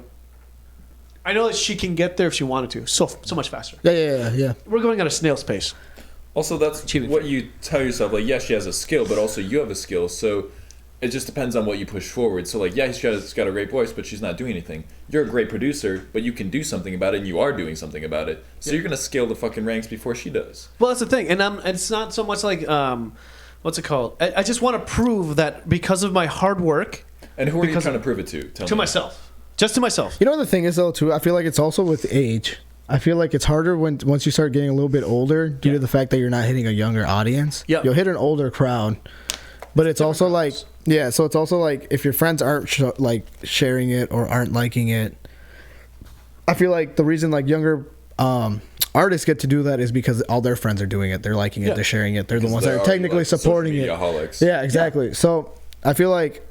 Speaker 2: I know that she can get there if she wanted to, so much faster.
Speaker 1: Yeah.
Speaker 2: We're going at a snail's pace.
Speaker 3: Also, that's what you tell yourself. Like, yeah, she has a skill, but also you have a skill. So it just depends on what you push forward. So, like, yeah, she's got a great voice, but she's not doing anything. You're a great producer, but you can do something about it, and you are doing something about it. So you're gonna scale the fucking ranks before she does.
Speaker 2: Well, that's the thing, and it's not so much like what's it called? I just want to prove that because of my hard work.
Speaker 3: And who are you trying to prove it to? Tell
Speaker 2: to
Speaker 3: me.
Speaker 2: myself. Just to myself.
Speaker 1: You know what the thing is though too? I feel like it's also with age. I feel like it's harder once you start getting a little bit older due to the fact that you're not hitting a younger audience.
Speaker 2: Yeah.
Speaker 1: You'll hit an older crowd. But it's also like, yeah, so it's also like if your friends aren't sharing it or aren't liking it, I feel like the reason like younger artists get to do that is because all their friends are doing it. They're liking it.
Speaker 2: Yeah.
Speaker 1: They're sharing it. They're the ones that
Speaker 3: They're
Speaker 1: are technically
Speaker 3: already, like,
Speaker 1: supporting it.
Speaker 3: social media-holics.
Speaker 1: Yeah, exactly. So I feel like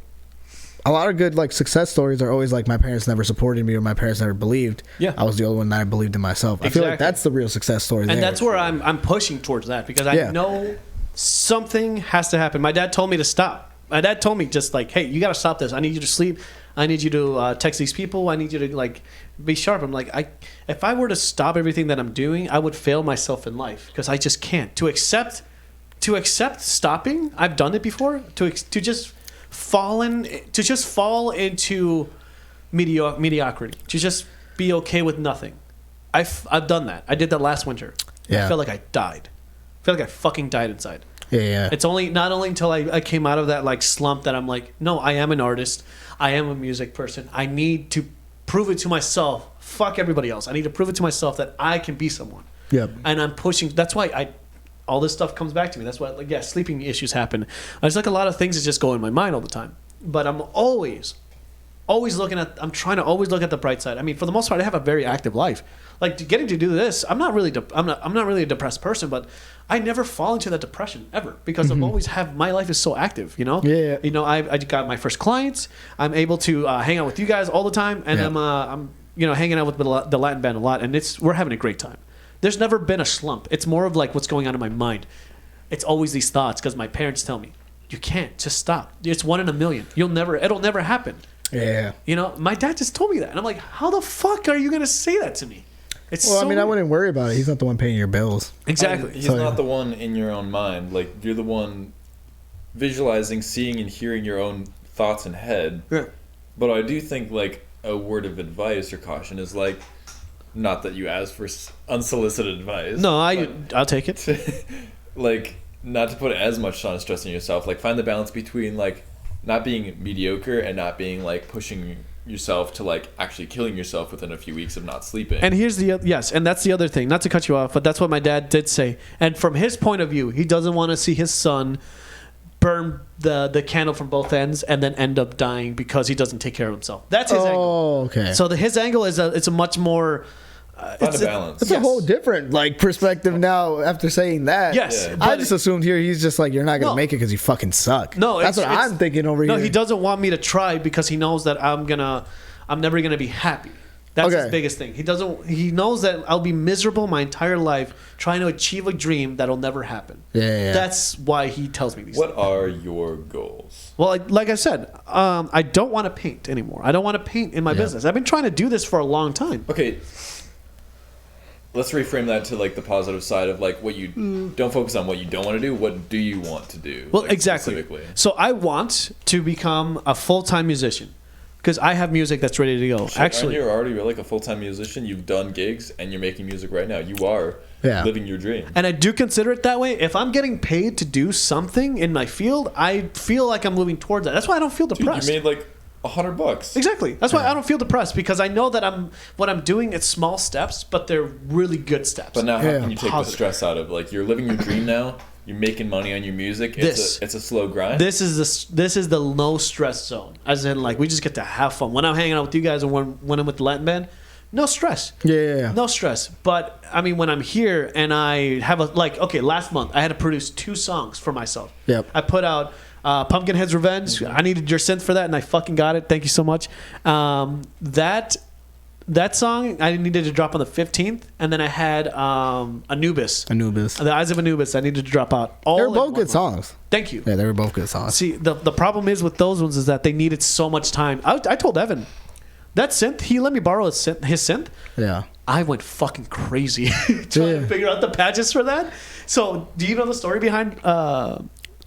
Speaker 1: a lot of good like success stories are always like my parents never supported me or my parents never believed.
Speaker 2: Yeah.
Speaker 1: I was the only one that I believed in myself. I feel like
Speaker 2: Exactly.
Speaker 1: that's the real success story.
Speaker 2: And
Speaker 1: there.
Speaker 2: that's where I'm pushing towards that because I know something has to happen. My dad told me to stop. My dad told me just like, hey, you got to stop this. I need you to sleep. I need you to text these people. I need you to like be sharp. I'm like, if I were to stop everything that I'm doing, I would fail myself in life because I just can't. To accept stopping, I've done it before. To just fall into mediocrity. To just be okay with nothing. I've done that. I did that last winter.
Speaker 1: Yeah.
Speaker 2: I felt like I died. I felt like I fucking died inside.
Speaker 1: Yeah.
Speaker 2: It's not only until I came out of that like slump that I'm like, no, I am an artist. I am a music person. I need to prove it to myself. Fuck everybody else. I need to prove it to myself that I can be someone.
Speaker 1: Yep.
Speaker 2: And I'm pushing. That's why all this stuff comes back to me. That's why, like, yeah, sleeping issues happen. There's like a lot of things that just go in my mind all the time. But I'm always looking at. I'm trying to always look at the bright side. I mean, for the most part, I have a very active life. Like, getting to do this, I'm not really. I'm not really a depressed person, but I never fall into that depression ever because I've always have. My life is so active. You know.
Speaker 1: Yeah.
Speaker 2: You know, I got my first clients. I'm able to hang out with you guys all the time, and I'm hanging out with the Latin band a lot, and we're having a great time. There's never been a slump. It's more of like what's going on in my mind. It's always these thoughts because my parents tell me, you can't, just stop. It's 1 in a million. It'll never happen.
Speaker 1: Yeah.
Speaker 2: You know, my dad just told me that. And I'm like, how the fuck are you going to say that to me?
Speaker 1: I mean, I wouldn't worry about it. He's not the one paying your bills.
Speaker 2: Exactly.
Speaker 3: He's not the one in your own mind. Like, you're the one visualizing, seeing, and hearing your own thoughts and head.
Speaker 2: Yeah.
Speaker 3: But I do think, like, a word of advice or caution is, like, not that you ask for unsolicited advice.
Speaker 2: No, I'll take it.
Speaker 3: Like, not to put as much stress on yourself. Like, find the balance between, like, not being mediocre and not being, like, pushing yourself to, like, actually killing yourself within a few weeks of not sleeping.
Speaker 2: And here's and that's the other thing. Not to cut you off, but that's what my dad did say. And from his point of view, he doesn't want to see his son burn the candle from both ends and then end up dying because he doesn't take care of himself. That's his angle.
Speaker 1: Oh, okay.
Speaker 2: So his angle is it's a much more
Speaker 3: Find a balance.
Speaker 1: It's a whole different perspective now after saying that.
Speaker 2: Yes.
Speaker 3: Yeah.
Speaker 1: I just assumed here he's just like, you're not gonna make it because you fucking suck.
Speaker 2: No,
Speaker 1: that's what I'm thinking over here.
Speaker 2: No, he doesn't want me to try because he knows that I'm never gonna be happy. That's his biggest thing. He knows that I'll be miserable my entire life trying to achieve a dream that'll never happen.
Speaker 1: Yeah.
Speaker 2: That's why he tells me these things.
Speaker 3: What are your goals?
Speaker 2: Well, like I said, I don't want to paint anymore. I don't want to paint in my business. I've been trying to do this for a long time.
Speaker 3: Okay. Let's reframe that to, like, the positive side of, like, what you don't focus on what you don't want to do. What do you want to do?
Speaker 2: Well,
Speaker 3: like,
Speaker 2: exactly.
Speaker 3: Specifically?
Speaker 2: So I want to become a full-time musician because I have music that's ready to go.
Speaker 3: Shit,
Speaker 2: Actually,
Speaker 3: you're already like a full-time musician. You've done gigs and you're making music right now. You are living your dream.
Speaker 2: and I do consider it that way. If I'm getting paid to do something in my field, I feel like I'm moving towards that. That's why I don't feel depressed.
Speaker 3: Dude, you made like $100.
Speaker 2: Exactly. That's why I don't feel depressed because I know that what I'm doing is small steps, but they're really good steps.
Speaker 3: But now, how can you take the stress out of, like, you're living your dream now? You're making money on your music. It's a slow grind.
Speaker 2: This is the low stress zone. As in, like, we just get to have fun. When I'm hanging out with you guys and when I'm with the Latin band, no stress.
Speaker 1: Yeah.
Speaker 2: No stress. But I mean, when I'm here and I have last month I had to produce 2 songs for myself.
Speaker 1: Yep.
Speaker 2: I put out Pumpkinhead's Revenge. I needed your synth for that, and I fucking got it. Thank you so much. That song I needed to drop on the 15th, and then I had Anubis. The Eyes of Anubis I needed to drop out.
Speaker 1: They were both good songs.
Speaker 2: Thank you.
Speaker 1: Yeah, they were both good songs.
Speaker 2: See, the problem is with those ones is that they needed so much time. I told Evan, that synth, he let me borrow his synth.
Speaker 1: Yeah.
Speaker 2: I went fucking crazy trying to figure out the patches for that. So, do you know the story behind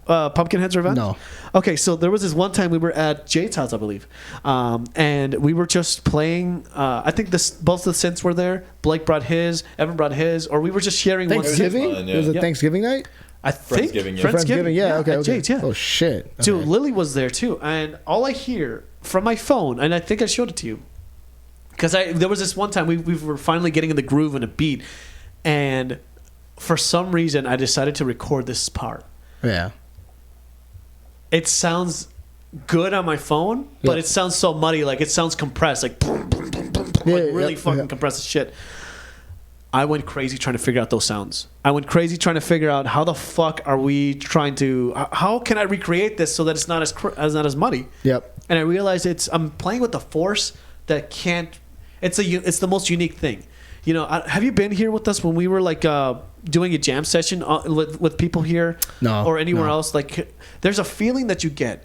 Speaker 2: Pumpkinhead's Revenge?
Speaker 1: No.
Speaker 2: Okay, so there was this one time we were at Jade's house, I believe, and we were just playing. I think both the synths were there. Blake brought his, Evan brought his, or we were just sharing
Speaker 1: Thanksgiving?
Speaker 3: Fun, yeah.
Speaker 1: It was a Thanksgiving night?
Speaker 2: I think
Speaker 3: Friendsgiving,
Speaker 1: yeah. Okay.
Speaker 2: at Jade's, yeah.
Speaker 1: Oh, shit. Okay.
Speaker 2: Dude, Lily was there too, and all I hear from my phone, and I think I showed it to you, because there was this one time we were finally getting in the groove and a beat, and for some reason I decided to record this part.
Speaker 1: Yeah.
Speaker 2: It sounds good on my phone, but it sounds so muddy, like it sounds compressed, like boom, boom, boom, boom, boom, like really fucking compressed as shit. I went crazy trying to figure out those sounds. I went crazy trying to figure out how the fuck are we trying to, how can I recreate this so that it's not as muddy.
Speaker 1: Yep.
Speaker 2: And I realized I'm playing with the force that can't. It's the most unique thing. You know, have you been here with us when we were like doing a jam session with people here?
Speaker 1: No.
Speaker 2: Or anywhere else? Like, there's a feeling that you get.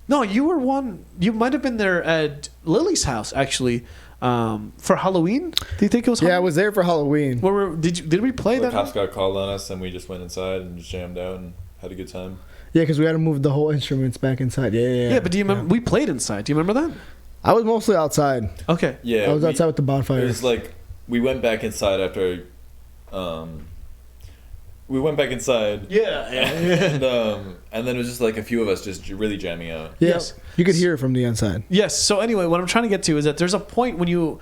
Speaker 2: No, you were one. You might have been there at Lily's house actually for Halloween. Do you think it was? Halloween?
Speaker 1: Yeah, I was there for Halloween.
Speaker 2: Did we play
Speaker 3: The
Speaker 2: that?
Speaker 3: cops got called on us, and we just went inside and just jammed out and had a good time.
Speaker 1: Yeah, because we had to move the whole instruments back inside. Yeah,
Speaker 2: but do you remember? We played inside. Do you remember that?
Speaker 1: I was mostly outside.
Speaker 2: Okay.
Speaker 3: Yeah,
Speaker 1: I was outside with the bonfire.
Speaker 3: It was like we went back inside after. we went back inside.
Speaker 2: Yeah.
Speaker 3: And then it was just like a few of us just really jamming out.
Speaker 1: Yeah. Yes, you could hear it from the inside.
Speaker 2: Yes. So anyway, what I'm trying to get to is that there's a point when you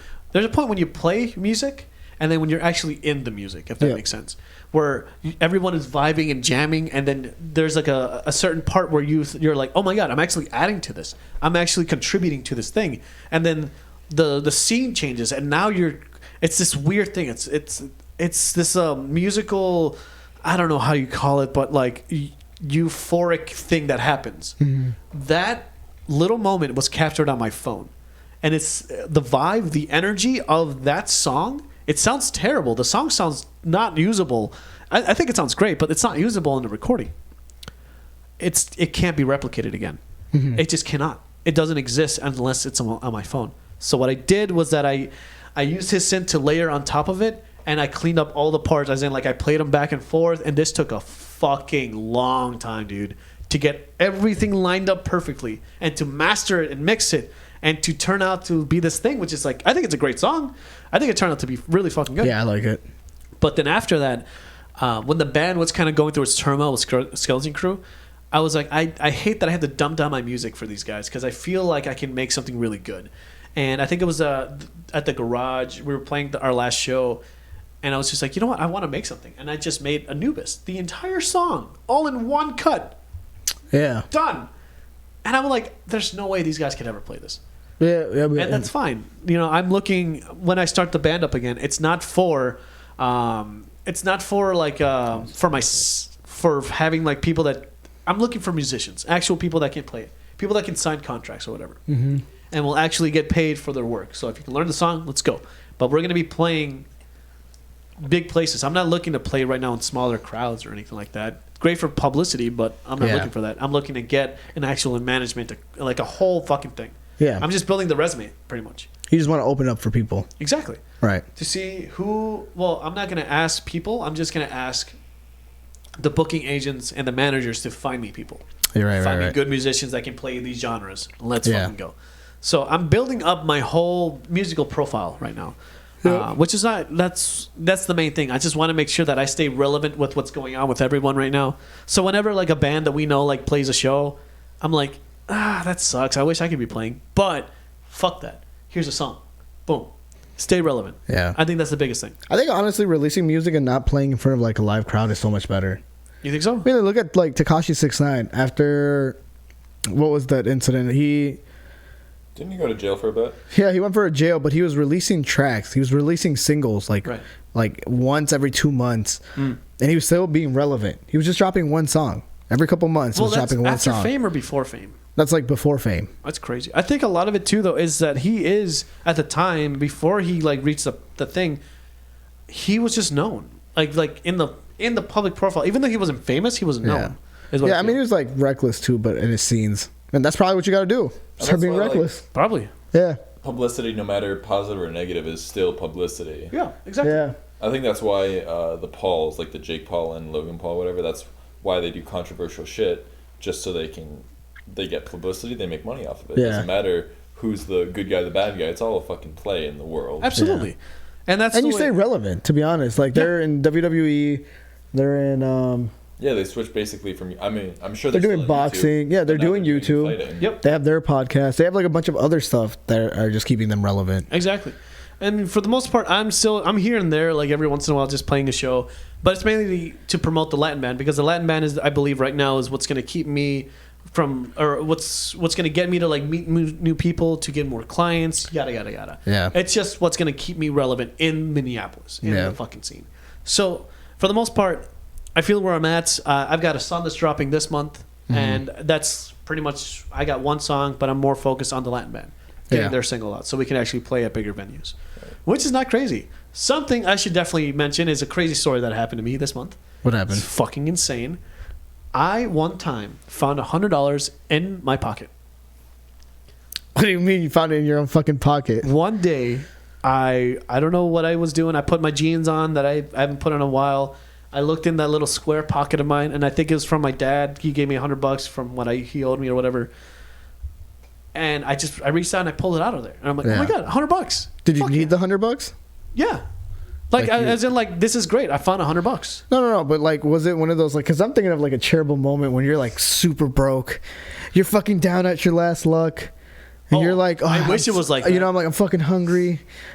Speaker 2: play music, and then when you're actually in the music, if that makes sense, where everyone is vibing and jamming, and then there's like a certain part where you're like, oh my god, I'm actually adding to this. I'm actually contributing to this thing, and then the scene changes, and now it's this weird thing. It's this musical, I don't know how you call it, but like euphoric thing that happens. Mm-hmm. That little moment was captured on my phone, and it's the vibe, the energy of that song. It sounds terrible. The song sounds not usable. I think it sounds great, but it's not usable in the recording. It can't be replicated again. Mm-hmm. It just cannot. It doesn't exist unless it's on my phone. So what I did was that I used his synth to layer on top of it, and I cleaned up all the parts. As in, like, I played them back and forth, and this took a fucking long time, dude, to get everything lined up perfectly and to master it and mix it and to turn out to be this thing, which is like, I think it's a great song. I think it turned out to be really fucking good.
Speaker 1: Yeah, I like it.
Speaker 2: But then after that, when the band was kind of going through its turmoil with Skeleton Crew, I was like, I hate that I had to dumb down my music for these guys because I feel like I can make something really good. And I think it was at the garage. We were playing our last show, and I was just like, you know what? I want to make something. And I just made Anubis, the entire song, all in one cut.
Speaker 1: Yeah.
Speaker 2: Done. And I'm like, there's no way these guys could ever play this.
Speaker 1: Yeah.
Speaker 2: And that's fine. You know, I'm looking, when I start the band up again, it's not for like, for having like people that, I'm looking for musicians, actual people that can play it, people that can sign contracts or whatever, and will actually get paid for their work. So if you can learn the song, let's go. But we're going to be playing big places. I'm not looking to play right now in smaller crowds or anything like that. Great for publicity, but I'm not looking for that. I'm looking to get an actual management, like a whole fucking thing.
Speaker 1: Yeah.
Speaker 2: I'm just building the resume, pretty much.
Speaker 1: You just want to open up for people.
Speaker 2: Exactly.
Speaker 1: Right.
Speaker 2: To see who, well, I'm not going to ask people. I'm just going to ask the booking agents and the managers to find me people.
Speaker 1: You're right,
Speaker 2: find
Speaker 1: me
Speaker 2: good musicians that can play these genres. Let's fucking go. So I'm building up my whole musical profile right now. Which is not, that's the main thing. I just want to make sure that I stay relevant with what's going on with everyone right now. So whenever like a band that we know like plays a show, I'm like, that sucks. I wish I could be playing, but fuck that. Here's a song. Boom. Stay relevant.
Speaker 1: Yeah.
Speaker 2: I think that's the biggest thing.
Speaker 1: I think honestly releasing music and not playing in front of like a live crowd is so much better.
Speaker 2: You think so?
Speaker 1: I mean, look at like Tekashi 6ix9ine after, what was that incident?
Speaker 3: Didn't he go to jail for a bit?
Speaker 1: Yeah, he went for a jail, but he was releasing tracks. He was releasing singles like once every 2 months. And he was still being relevant. He was just dropping one song. Every couple months he was dropping one song.
Speaker 2: After Fame or before Fame?
Speaker 1: That's like before Fame.
Speaker 2: That's crazy. I think a lot of it too though is that he is at the time before he like reached the thing, he was just known. Like in the public profile. Even though he wasn't famous, he was known.
Speaker 1: Yeah, I mean he was like reckless too, but in his scenes. And that's probably what you got to do. Start being reckless.
Speaker 2: Probably.
Speaker 1: Yeah.
Speaker 3: Publicity, no matter positive or negative, is still publicity.
Speaker 2: Yeah, exactly.
Speaker 1: Yeah.
Speaker 3: I think that's why the Pauls, like the Jake Paul and Logan Paul, whatever, that's why they do controversial shit, just so they get publicity, they make money off of it. It doesn't matter who's the good guy, the bad guy. It's all a fucking play in the world.
Speaker 2: Absolutely.
Speaker 1: Yeah. And you stay relevant, to be honest. Like they're in WWE, they're in
Speaker 3: yeah, they switched basically from. I mean, I'm sure
Speaker 1: they're doing boxing.
Speaker 3: YouTube,
Speaker 1: yeah, they're doing YouTube.
Speaker 2: Yep.
Speaker 1: They have their podcast. They have like a bunch of other stuff that are just keeping them relevant.
Speaker 2: Exactly. And for the most part, I'm here and there, like every once in a while, just playing a show. But it's mainly to promote the Latin band because the Latin band is, I believe, right now is what's going to keep me from, or what's going to get me to like meet new people, to get more clients, yada yada yada.
Speaker 1: Yeah.
Speaker 2: It's just what's going to keep me relevant in Minneapolis, in the fucking scene. So for the most part, I feel where I'm at. I've got a song that's dropping this month, and that's pretty much, I got one song, but I'm more focused on the Latin band, getting their single out so we can actually play at bigger venues, which is not crazy. Something I should definitely mention is a crazy story that happened to me this month.
Speaker 1: What happened?
Speaker 2: It's fucking insane. I one time found $100 in my pocket.
Speaker 1: What do you mean you found it in your own fucking pocket?
Speaker 2: One day, I don't know what I was doing. I put my jeans on that I haven't put in a while. I looked in that little square pocket of mine, and I think it was from my dad. He gave me $100 from what he owed me or whatever. And I reached out and I pulled it out of there. And I'm like, oh my God, $100.
Speaker 1: Did you need the $100?
Speaker 2: Yeah. Like as in, like, this is great. I found $100.
Speaker 1: No. But like, was it one of those, like, because I'm thinking of like a charitable moment when you're like super broke, you're fucking down at your last luck, and you're like,
Speaker 2: I wish it was like that.
Speaker 1: You know, I'm like, I'm fucking hungry,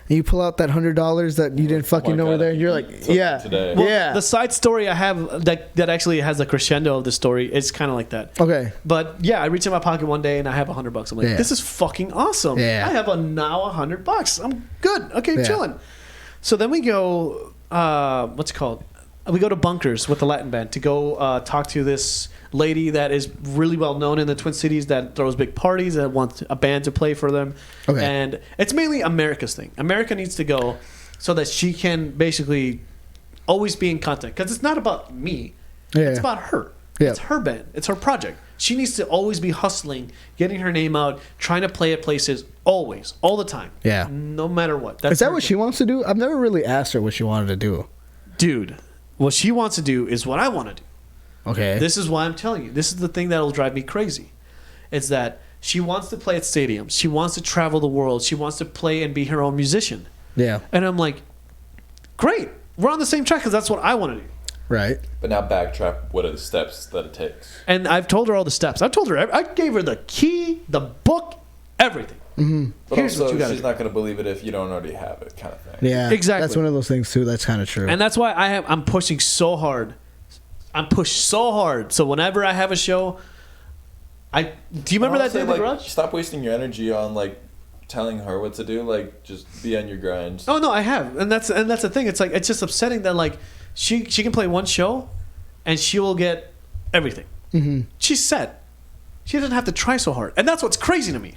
Speaker 1: and you pull out that $100 that you didn't fucking know were there, and you're like, yeah,
Speaker 3: Today.
Speaker 1: yeah.
Speaker 2: The side story I have that actually has a crescendo of the story is kind of like that.
Speaker 1: Okay.
Speaker 2: But yeah, I reach in my pocket one day and I have $100. I'm like,
Speaker 1: Yeah.
Speaker 2: this is fucking awesome.
Speaker 1: Yeah.
Speaker 2: I have now $100. I'm good. Okay,
Speaker 1: Yeah.
Speaker 2: chilling. So then we go, what's it called? We go to Bunkers with the Latin band to go talk to this lady that is really well known in the Twin Cities that throws big parties that wants a band to play for them.
Speaker 1: Okay.
Speaker 2: And it's mainly America's thing. America needs to go so that she can basically always be in contact. Because it's not about me.
Speaker 1: Yeah.
Speaker 2: It's about her.
Speaker 1: Yeah.
Speaker 2: It's her band. It's her project. She needs to always be hustling, getting her name out, trying to play at places always, all the time.
Speaker 1: Yeah.
Speaker 2: No matter what.
Speaker 1: Is that
Speaker 2: her
Speaker 1: what
Speaker 2: thing.
Speaker 1: she wants to do? I've never really asked her what she wanted to do.
Speaker 2: Dude, what she wants to do is what I want to do.
Speaker 1: Okay.
Speaker 2: This is why I'm telling you. This is the thing that'll drive me crazy. It's that she wants to play at stadiums. She wants to travel the world. She wants to play and be her own musician.
Speaker 1: Yeah.
Speaker 2: And I'm like, great. We're on the same track because that's what I want to do.
Speaker 1: Right.
Speaker 3: But now backtrack. What are the steps that it takes?
Speaker 2: And I've told her all the steps. I told her, I gave her the key, the book, everything.
Speaker 3: But
Speaker 2: Here's
Speaker 3: also,
Speaker 2: what you gotta
Speaker 3: she's
Speaker 2: do.
Speaker 3: not going to believe it if you don't already have it, kind of thing.
Speaker 1: Yeah.
Speaker 2: Exactly.
Speaker 1: That's one of those things too. That's kind of true.
Speaker 2: And that's why I'm pushing so hard. I'm pushed so hard. So whenever I have a show, do you remember that day in the garage?
Speaker 3: Stop wasting your energy on like telling her what to do. Like, just be on your grind.
Speaker 2: Oh no, I have, and that's the thing. It's like it's just upsetting that like she can play one show, and she will get everything.
Speaker 1: Mm-hmm.
Speaker 2: She's set. She doesn't have to try so hard, and that's what's crazy to me.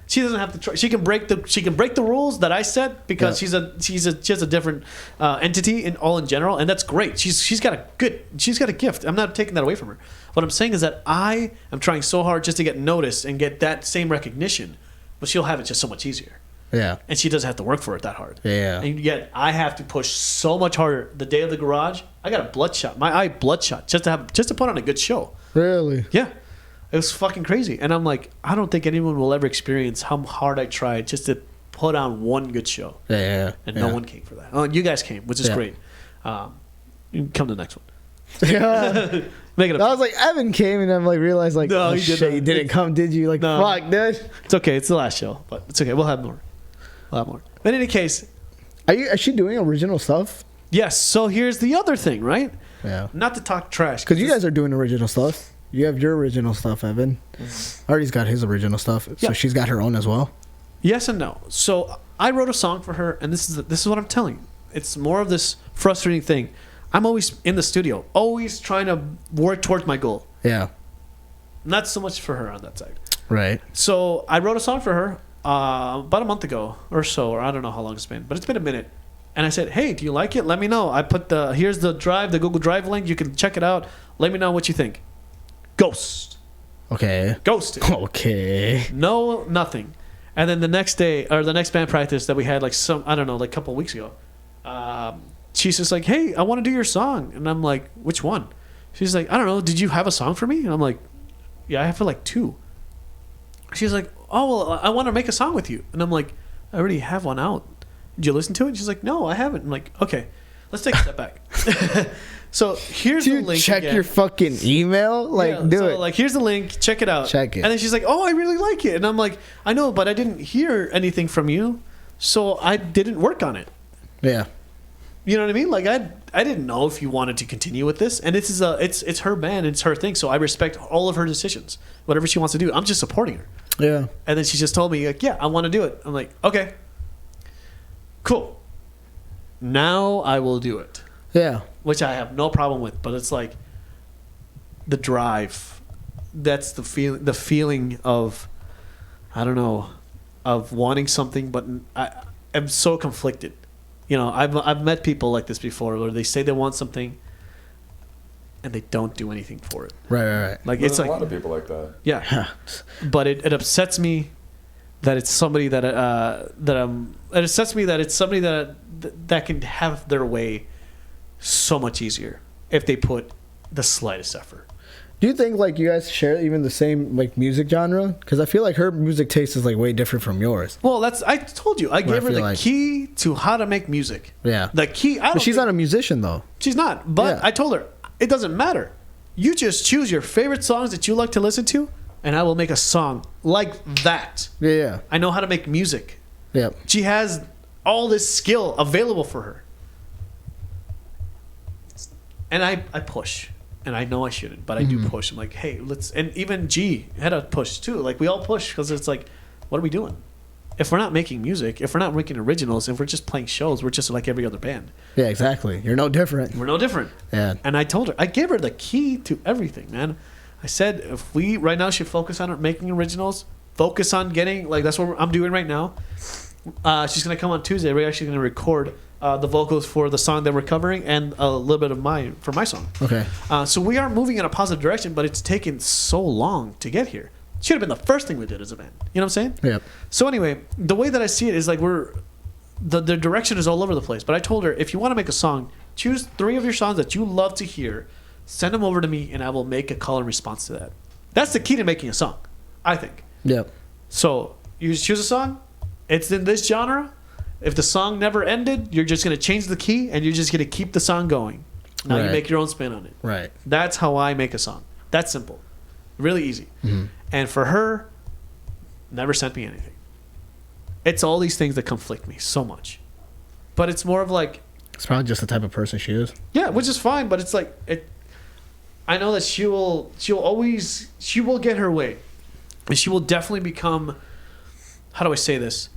Speaker 2: She doesn't have to try. She can break the rules that I set because
Speaker 1: Yeah.
Speaker 2: she's just a different entity in general, and that's great. She's got a gift. I'm not taking that away from her. What I'm saying is that I am trying so hard just to get noticed and get that same recognition, but she'll have it just so much easier.
Speaker 1: Yeah.
Speaker 2: And she doesn't have to work for it that hard.
Speaker 1: Yeah.
Speaker 2: And yet I have to push so much harder. The day of the garage, I got a bloodshot. My eye bloodshot just to put on a good show.
Speaker 1: Really?
Speaker 2: Yeah. It was fucking crazy. And I'm like, I don't think anyone will ever experience how hard I tried just to put on one good show.
Speaker 1: Yeah.
Speaker 2: And no one came for that. Oh, and you guys came, which is great. You can come to the next one.
Speaker 1: Yeah.
Speaker 2: Make it
Speaker 1: I
Speaker 2: up.
Speaker 1: was like, Evan came, and I'm like, realized like,
Speaker 2: No,
Speaker 1: oh
Speaker 2: he did
Speaker 1: shit,
Speaker 2: not.
Speaker 1: you didn't come, did you? Like,
Speaker 2: No.
Speaker 1: fuck, dude.
Speaker 2: It's okay. It's the last show, but it's okay. We'll have more. But in any case,
Speaker 1: Is she doing original stuff?
Speaker 2: yes. So here's the other thing, right?
Speaker 1: Yeah.
Speaker 2: Not to talk trash.
Speaker 1: Because you guys are doing original stuff. You have your original stuff, Evan. Artie's got his original stuff, so
Speaker 2: Yeah.
Speaker 1: she's got her own as well.
Speaker 2: Yes and no. So I wrote a song for her, and this is what I'm telling you. It's more of this frustrating thing. I'm always in the studio, always trying to work towards my goal.
Speaker 1: Yeah.
Speaker 2: Not so much for her on that side.
Speaker 1: Right.
Speaker 2: So I wrote a song for her about a month ago or so, or I don't know how long it's been, but it's been a minute. And I said, hey, do you like it? Let me know. I put here's the Google Drive link. You can check it out. Let me know what you think. Ghost.
Speaker 1: Okay.
Speaker 2: Ghosted.
Speaker 1: Okay.
Speaker 2: No, nothing. And then the next day, or the next band practice that we had, like a couple of weeks ago, she's just like, hey, I want to do your song. And I'm like, which one? She's like, I don't know. Did you have a song for me? And I'm like, yeah, I have for like 2. She's like, oh, well, I want to make a song with you. And I'm like, I already have one out. Did you listen to it? She's like, no, I haven't. I'm like, okay, let's take a step back. So here's
Speaker 1: Do
Speaker 2: the
Speaker 1: you
Speaker 2: link.
Speaker 1: check
Speaker 2: again.
Speaker 1: your fucking email? Like,
Speaker 2: Yeah,
Speaker 1: do
Speaker 2: so,
Speaker 1: it.
Speaker 2: Like, here's the link. Check it out.
Speaker 1: Check it.
Speaker 2: And then she's like, "Oh, I really like it." And I'm like, "I know, but I didn't hear anything from you, so I didn't work on it."
Speaker 1: Yeah.
Speaker 2: You know what I mean? Like, I didn't know if you wanted to continue with this, and this is it's her band, it's her thing, so I respect all of her decisions. Whatever she wants to do, I'm just supporting her.
Speaker 1: Yeah.
Speaker 2: And then she just told me, like, "Yeah, I want to do it." I'm like, "Okay, cool. Now I will do it."
Speaker 1: Yeah.
Speaker 2: Which I have no problem with, but it's like the drive. That's the feeling of, I don't know, of wanting something, but I'm so conflicted. You know, I've met people like this before where they say they want something and they don't do anything for it.
Speaker 1: Right.
Speaker 2: Like,
Speaker 3: There's
Speaker 2: it's
Speaker 3: a
Speaker 2: like,
Speaker 3: lot of people like that.
Speaker 2: yeah. But it upsets me that it's somebody that it upsets me that it's somebody that can have their way so much easier if they put the slightest effort.
Speaker 1: Do you think like you guys share even the same like music genre? Because I feel like her music taste is like way different from yours.
Speaker 2: Well, I told you I gave her the
Speaker 1: like,
Speaker 2: key to how to make music.
Speaker 1: Yeah,
Speaker 2: the key.
Speaker 1: But she's not a musician though.
Speaker 2: She's not. But I told her it doesn't matter. You just choose your favorite songs that you like to listen to, and I will make a song like that.
Speaker 1: Yeah.
Speaker 2: I know how to make music.
Speaker 1: Yeah.
Speaker 2: She has all this skill available for her. And I push. And I know I shouldn't, but I do push. I'm like, hey, let's... And even G had a push, too. Like, we all push, because it's like, what are we doing? If we're not making music, if we're not making originals, if we're just playing shows, we're just like every other band.
Speaker 1: Yeah, exactly. You're no different.
Speaker 2: We're no different.
Speaker 1: Yeah.
Speaker 2: And I told her, I gave her the key to everything, man. I said, if we right now should focus on making originals, focus on getting... Like, that's what I'm doing right now. She's going to come on Tuesday. We're actually going to record... the vocals for the song that we're covering and a little bit of mine for my song.
Speaker 1: Okay.
Speaker 2: So we are moving in a positive direction, but it's taken so long to get here. Should have been the first thing we did as a band. You know what I'm saying?
Speaker 1: Yep.
Speaker 2: So anyway, the way that I see it is like the direction is all over the place. But I told her, if you want to make a song, choose 3 of your songs that you love to hear, send them over to me, and I will make a call in response to that. That's the key to making a song, I think.
Speaker 1: Yep.
Speaker 2: So you just choose a song. It's in this genre. If the song never ended, you're just going to change the key and you're just going to keep the song going. Now you make your own spin on it.
Speaker 1: Right.
Speaker 2: That's how I make a song. That's simple. Really easy.
Speaker 1: Mm-hmm.
Speaker 2: And for her, never sent me anything. It's all these things that conflict me so much. But it's more of like...
Speaker 1: It's probably just the type of person she is.
Speaker 2: Yeah, which is fine, but it's like... I know that she will get her way. And she will definitely become... How do I say this?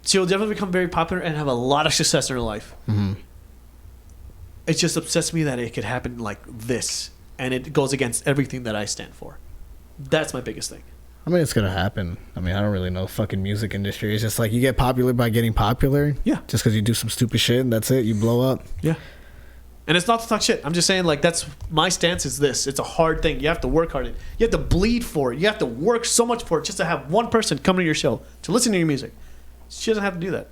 Speaker 2: She'll definitely become very popular and have a lot of success in her life.
Speaker 1: Mm-hmm.
Speaker 2: It just upsets me that it could happen like this, and it goes against everything that I stand for. That's my biggest thing.
Speaker 1: I mean, it's gonna happen. I mean, I don't really know fucking music industry. It's just like you get popular by getting popular.
Speaker 2: Yeah.
Speaker 1: Just because you do some stupid shit and that's it, you blow up.
Speaker 2: Yeah. And it's not to talk shit. I'm just saying, like, that's my stance is this. It's a hard thing. You have to work hard. You have to bleed for it. You have to work so much for it just to have one person come to your show to listen to your music. She doesn't have to do that.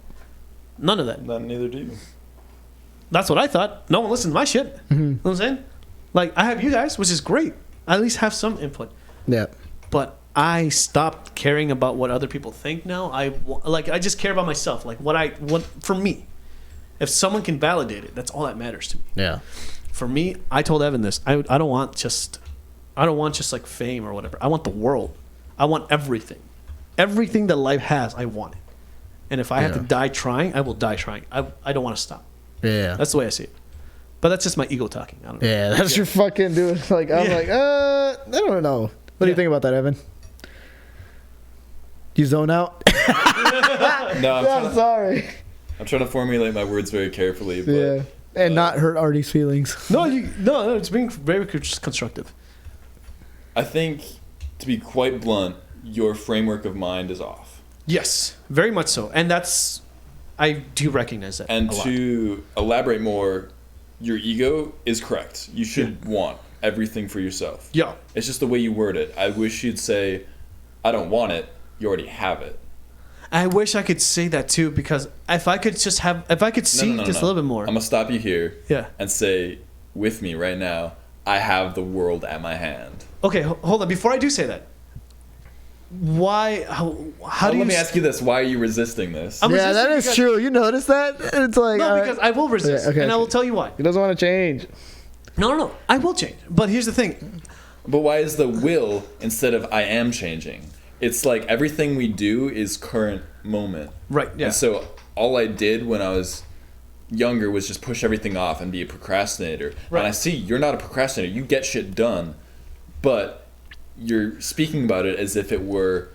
Speaker 2: None of that.
Speaker 3: Neither do you.
Speaker 2: That's what I thought. No one listens to my shit.
Speaker 1: Mm-hmm.
Speaker 2: You know what I'm saying? Like, I have you guys, which is great. I at least have some input.
Speaker 1: Yeah.
Speaker 2: But I stopped caring about what other people think now. I just care about myself. Like, what for me. If someone can validate it, that's all that matters to me.
Speaker 1: Yeah.
Speaker 2: For me, I told Evan this. I don't want just like fame or whatever. I want the world. I want everything. Everything that life has, I want it. And if I have to die trying, I will die trying. I don't want to stop.
Speaker 1: Yeah.
Speaker 2: That's the way I see it. But that's just my ego talking. I don't know.
Speaker 1: Yeah, that's your fucking dude. Like I'm like, I don't know. What do you think about that, Evan? You zone out?
Speaker 3: No,
Speaker 1: I'm sorry.
Speaker 3: I'm trying to formulate my words very carefully. But,
Speaker 1: Yeah. And not hurt Artie's feelings.
Speaker 2: No, it's being very constructive.
Speaker 3: I think, to be quite blunt, your framework of mind is off.
Speaker 2: Yes, very much so. And I do recognize that.
Speaker 3: And to elaborate more, your ego is correct. You should want everything for yourself.
Speaker 2: Yeah.
Speaker 3: It's just the way you word it. I wish you'd say, I don't want it. You already have it.
Speaker 2: I wish I could say that too, because if I could see just a little bit more.
Speaker 3: I'm going to stop you here
Speaker 2: Yeah.
Speaker 3: and say, with me right now, I have the world at my hand.
Speaker 2: Okay, hold on. Before I do say that, why? How do you?
Speaker 3: Let me ask you this: why are you resisting this?
Speaker 2: I'm
Speaker 1: Yeah, that
Speaker 2: resisting
Speaker 1: is true. You notice that? It's like
Speaker 2: No, because I will resist,
Speaker 1: Okay,
Speaker 2: and I
Speaker 1: okay.
Speaker 2: will tell you why.
Speaker 1: He doesn't want to change.
Speaker 2: No. I will change. But here's the thing.
Speaker 3: But why is the will instead of I am changing? It's like everything we do is current moment.
Speaker 2: Right. Yeah.
Speaker 3: And so all I did when I was younger was just push everything off and be a procrastinator.
Speaker 2: Right.
Speaker 3: And I see you're not a procrastinator. You get shit done, but you're speaking about it as if it were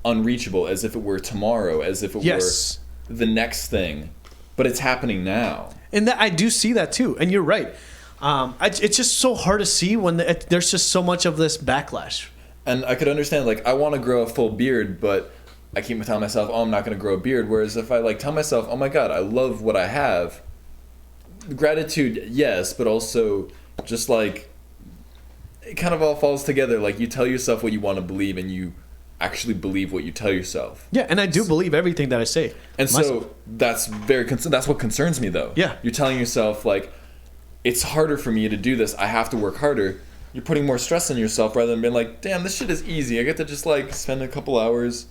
Speaker 3: unreachable, as if it were tomorrow, as if it were the next thing. But it's happening now.
Speaker 2: And that I do see that too. And you're right. It's just so hard to see when there's just so much of this backlash.
Speaker 3: And I could understand, like, I want to grow a full beard, but I keep telling myself, oh, I'm not going to grow a beard. Whereas if I, like, tell myself, oh, my God, I love what I have, gratitude, yes, but also just, like, it kind of all falls together. Like, you tell yourself what you want to believe, and you actually believe what you tell yourself.
Speaker 2: Yeah, and I do believe everything that I say.
Speaker 3: And so that's that's what concerns me, though.
Speaker 2: Yeah.
Speaker 3: You're telling yourself, like, it's harder for me to do this. I have to work harder. you're putting more stress on yourself rather than being like, damn, this shit is easy. I get to just like spend a couple hours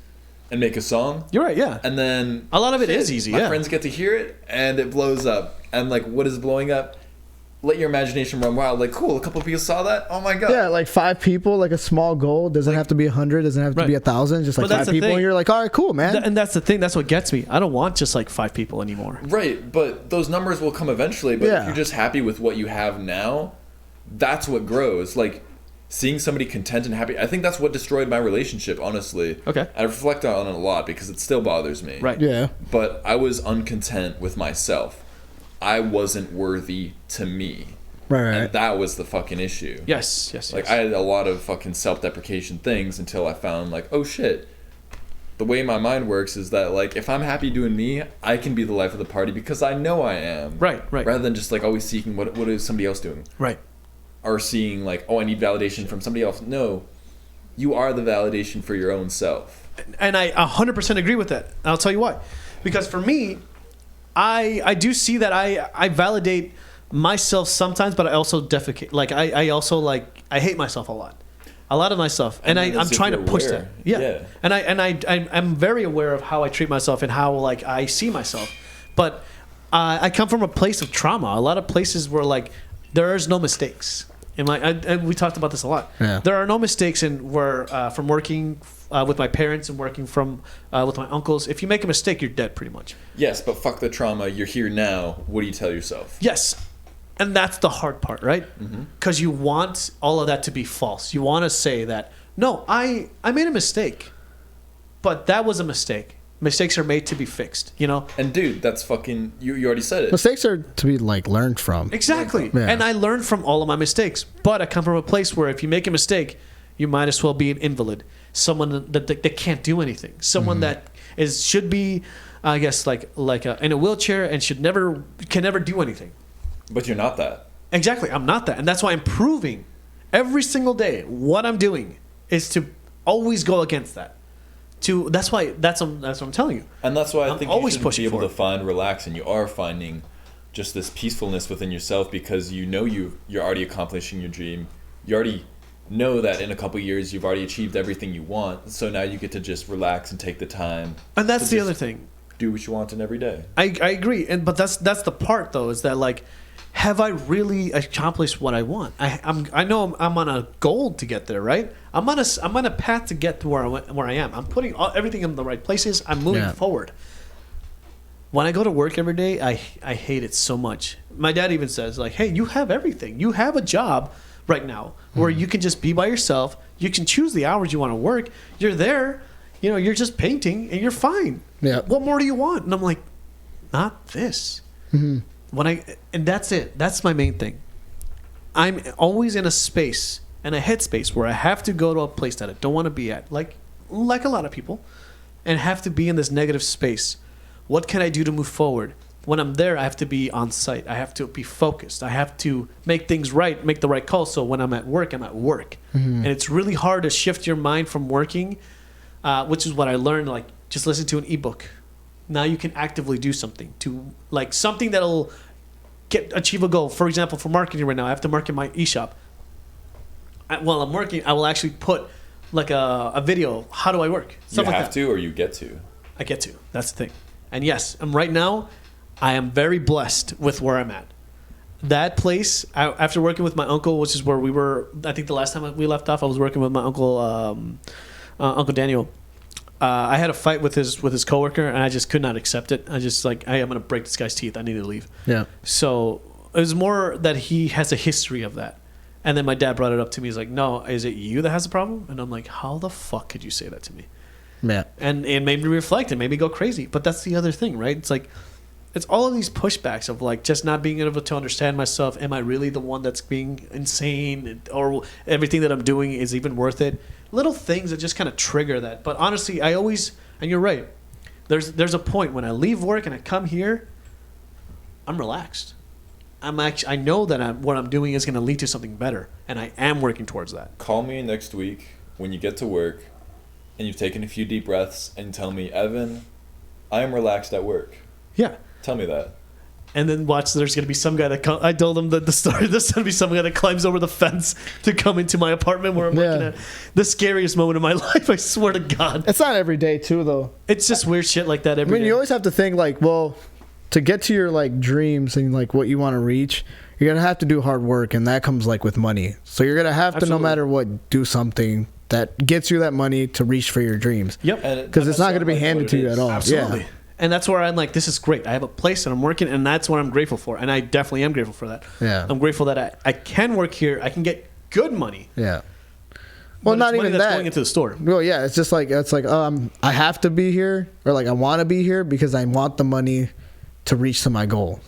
Speaker 3: and make a song.
Speaker 2: You're right, yeah.
Speaker 3: And then
Speaker 2: a lot of it is easy,
Speaker 3: my friends get to hear it and it blows up. And like, what is blowing up? Let your imagination run wild. Like, cool, a couple of people saw that. Oh my god.
Speaker 1: Yeah, like 5 people, like a small goal. Doesn't have to be 100. Doesn't have to be 1,000. Just like 5 people, and you're like, all right, cool, man.
Speaker 2: And that's the thing. That's what gets me. I don't want just like 5 people anymore.
Speaker 3: Right, but those numbers will come eventually. But if you're just happy with what you have now, that's what grows. Like seeing somebody content and happy. I think that's what destroyed my relationship. Honestly.
Speaker 2: Okay.
Speaker 3: I reflect on it a lot because it still bothers me.
Speaker 2: Right.
Speaker 1: Yeah.
Speaker 3: But I was uncontent with myself. I wasn't worthy to me.
Speaker 1: Right.
Speaker 3: And that was the fucking issue.
Speaker 2: Yes.
Speaker 3: Like, I had a lot of fucking self-deprecation things until I found, like, oh, shit. The way my mind works is that, like, if I'm happy doing me, I can be the life of the party because I know I am.
Speaker 2: Right.
Speaker 3: Rather than just, like, always seeking what is somebody else doing.
Speaker 2: Right.
Speaker 3: Or seeing, like, oh, I need validation from somebody else. No. You are the validation for your own self.
Speaker 2: And I 100% agree with that. And I'll tell you why. Because for me, I do see that I validate myself sometimes, but I also defecate. Like I also like I hate myself a lot of myself, and I'm trying to push that. Yeah. And I'm very aware of how I treat myself and how like I see myself, but I come from a place of trauma. A lot of places where like there is no mistakes. And we talked about this a lot.
Speaker 1: Yeah.
Speaker 2: There are no mistakes in where from working with my parents and working from with my uncles. If you make a mistake, you're dead pretty much.
Speaker 3: Yes, but fuck the trauma. You're here now. What do you tell yourself?
Speaker 2: Yes. And that's the hard part, right? Because you want all of that to be false. You want to say that, no, I made a mistake, but that was a mistake. Mistakes are made to be fixed, you know?
Speaker 3: And dude, that's fucking, you already said it.
Speaker 1: Mistakes are to be like learned from.
Speaker 2: Exactly.
Speaker 1: Yeah.
Speaker 2: And I learned from all of my mistakes. But I come from a place where if you make a mistake, you might as well be an invalid. Someone that can't do anything. Someone that should be, I guess, like in a wheelchair and can never do anything.
Speaker 3: But you're not that.
Speaker 2: Exactly. I'm not that. And that's why I'm proving every single day what I'm doing is to always go against that. That's what I'm telling you.
Speaker 3: And that's why I think you should be able
Speaker 2: to
Speaker 3: find relax, and you are finding just this peacefulness within yourself because you know you're already accomplishing your dream. You already know that in a couple of years you've already achieved everything you want. So now you get to just relax and take the time.
Speaker 2: And that's the other thing.
Speaker 3: Do what you want in every day.
Speaker 2: I agree. But that's the part though, is that like, have I really accomplished what I want? I know I'm on a goal to get there, right? I'm on a path to get to where I am. I'm putting everything in the right places. I'm moving forward. When I go to work every day, I hate it so much. My dad even says like, "Hey, you have everything. You have a job right now where you can just be by yourself. You can choose the hours you want to work. You're there. You know, you're just painting and you're fine.
Speaker 1: Yeah.
Speaker 2: What more do you want?" And I'm like, "Not this." And that's it. That's my main thing. I'm always in a space and a headspace where I have to go to a place that I don't want to be at, like a lot of people, and have to be in this negative space. What can I do to move forward? When I'm there, I have to be on site. I have to be focused. I have to make things right, make the right calls. So when I'm at work, I'm at work. And it's really hard to shift your mind from working, which is what I learned, like just listen to an ebook. Now you can actively do something to like something that'll achieve a goal. For example, for marketing right now, I have to market my eShop. While I'm working, I will actually put like a video. How do I work?
Speaker 3: Stuff you have to, or you get to?
Speaker 2: I get to. That's the thing. And yes, right now, I am very blessed with where I'm at. That place, after working with my uncle, which is where we were, I think the last time we left off, I was working with my uncle, Uncle Daniel. I had a fight with his coworker, and I just could not accept it. I just like, hey, I'm gonna break this guy's teeth. I need to leave. Yeah. So it was more that he has a history of that, and then my dad brought it up to me. He's like, "No, is it you that has a problem?" And I'm like, "How the fuck could you say that to me?" Yeah. And it made me reflect and made me go crazy. But that's the other thing, right? It's like, it's all of these pushbacks of like just not being able to understand myself. Am I really the one that's being insane, or everything that I'm doing is even worth it? Little things that just kind of trigger that. But honestly, I always, and you're right, there's a point when I leave work and I come here, I'm relaxed. I know that what I'm doing is going to lead to something better, and I am working towards that.
Speaker 3: Call me next week when you get to work and you've taken a few deep breaths and tell me, Evan, I am relaxed at work.
Speaker 2: Yeah.
Speaker 3: Tell me that.
Speaker 2: and then watch. There's gonna be some guy that I told him that the story. There's gonna be some guy that climbs over the fence to come into my apartment where I'm working at. The scariest moment of my life. I swear to God.
Speaker 1: It's not every day too, though.
Speaker 2: It's just weird shit like that every day.
Speaker 1: You always have to think like, well, to get to your like dreams and like what you want to reach, you're gonna have to do hard work, and that comes like with money. So you're gonna have to, no matter what, do something that gets you that money to reach for your dreams.
Speaker 2: Yep.
Speaker 1: Because it's not gonna be handed to you at all.
Speaker 2: Absolutely.
Speaker 1: Yeah.
Speaker 2: And that's where I'm like, this is great. I have a place and I'm working, and that's what I'm grateful for. And I definitely am grateful for that.
Speaker 1: Yeah.
Speaker 2: I'm grateful that I can work here. I can get good money.
Speaker 1: Yeah. Well, not even
Speaker 2: that's
Speaker 1: that.
Speaker 2: going into the store.
Speaker 1: Well, yeah, it's just like I have to be here, or like I want to be here because I want the money to reach to my goal.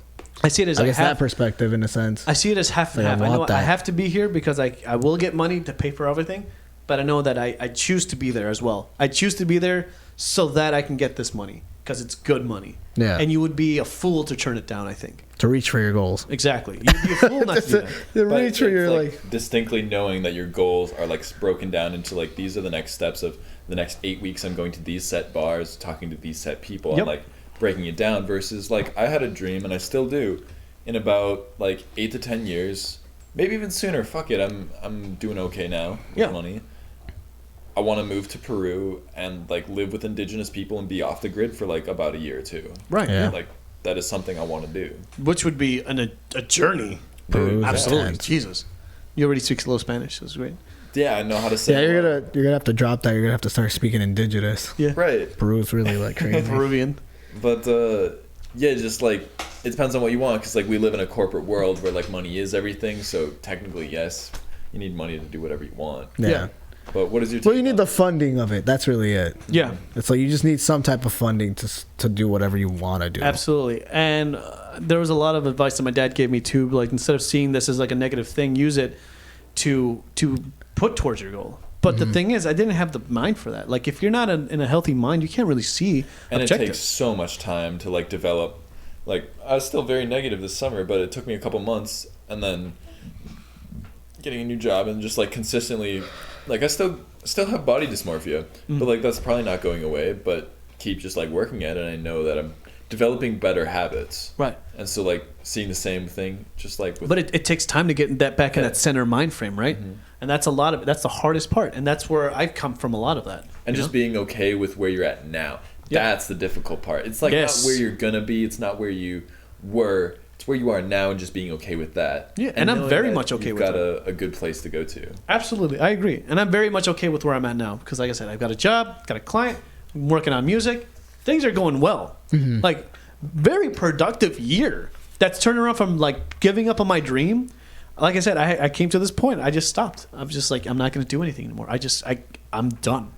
Speaker 2: I see it as
Speaker 1: I guess that perspective in a sense.
Speaker 2: I see it as half and half. I know I have to be here because I will get money to pay for everything, but I know that I choose to be there as well. I choose to be there so that I can get this money because it's good money.
Speaker 1: Yeah.
Speaker 2: And you would be a fool to turn it down, I think.
Speaker 1: To reach for your goals.
Speaker 2: Exactly. You'd be a fool not to do that.
Speaker 1: To reach for your
Speaker 3: like distinctly knowing that your goals are like broken down into like these are the next steps of the next 8 weeks. I'm going to these set bars, talking to these set people, and like breaking it down. Versus like I had a dream, and I still do, in about like 8 to 10 years, maybe even sooner. Fuck it, I'm doing okay now with money. I want to move to Peru and like live with indigenous people and be off the grid for like about a year or two.
Speaker 2: Right.
Speaker 1: Yeah.
Speaker 3: Like that is something I want to do.
Speaker 2: Which would be a journey.
Speaker 1: Peru,
Speaker 2: absolutely.
Speaker 1: yeah.
Speaker 2: Jesus. You already speak a little Spanish. That's great.
Speaker 3: Yeah, I know how to say.
Speaker 1: Yeah, you're gonna have to drop that. You're gonna have to start speaking indigenous.
Speaker 2: Yeah.
Speaker 3: Right.
Speaker 1: Peru's really like crazy.
Speaker 2: Peruvian.
Speaker 3: But yeah, just like it depends on what you want, because like we live in a corporate world where like money is everything. So technically, yes, you need money to do whatever you want.
Speaker 1: Yeah.
Speaker 3: But what is your?
Speaker 1: Well, you need the funding of it. That's really it.
Speaker 2: Yeah.
Speaker 1: It's like you just need some type of funding to do whatever you want to do.
Speaker 2: Absolutely. And there was a lot of advice that my dad gave me too. Like instead of seeing this as like a negative thing, use it to put towards your goal. But the thing is, I didn't have the mind for that. Like if you're not in a healthy mind, you can't really see
Speaker 3: and
Speaker 2: objectives.
Speaker 3: It takes so much time to like develop. Like I was still very negative this summer, but it took me a couple months, and then getting a new job and just like consistently. Like I still have body dysmorphia, but like that's probably not going away. But keep just like working at it. And I know that I'm developing better habits.
Speaker 2: Right.
Speaker 3: And so like seeing the same thing, just like. With
Speaker 2: but it takes time to get that back in that center mind frame, right? Mm-hmm. And that's a lot of it. That's the hardest part, and that's where I've come from a lot of that.
Speaker 3: And just being okay with where you're at now. Yep. That's the difficult part. It's like not where you're gonna be. It's not where you were. It's where you are now, and just being okay with that.
Speaker 2: Yeah, and I'm very much okay with that.
Speaker 3: You've got a good place to go to.
Speaker 2: Absolutely, I agree. And I'm very much okay with where I'm at now. Because like I said, I've got a job, got a client, I'm working on music. Things are going well. Mm-hmm. Like, very productive year. That's turning around from, like, giving up on my dream. Like I said, I came to this point. I just stopped. I'm just like, I'm not going to do anything anymore. I'm done.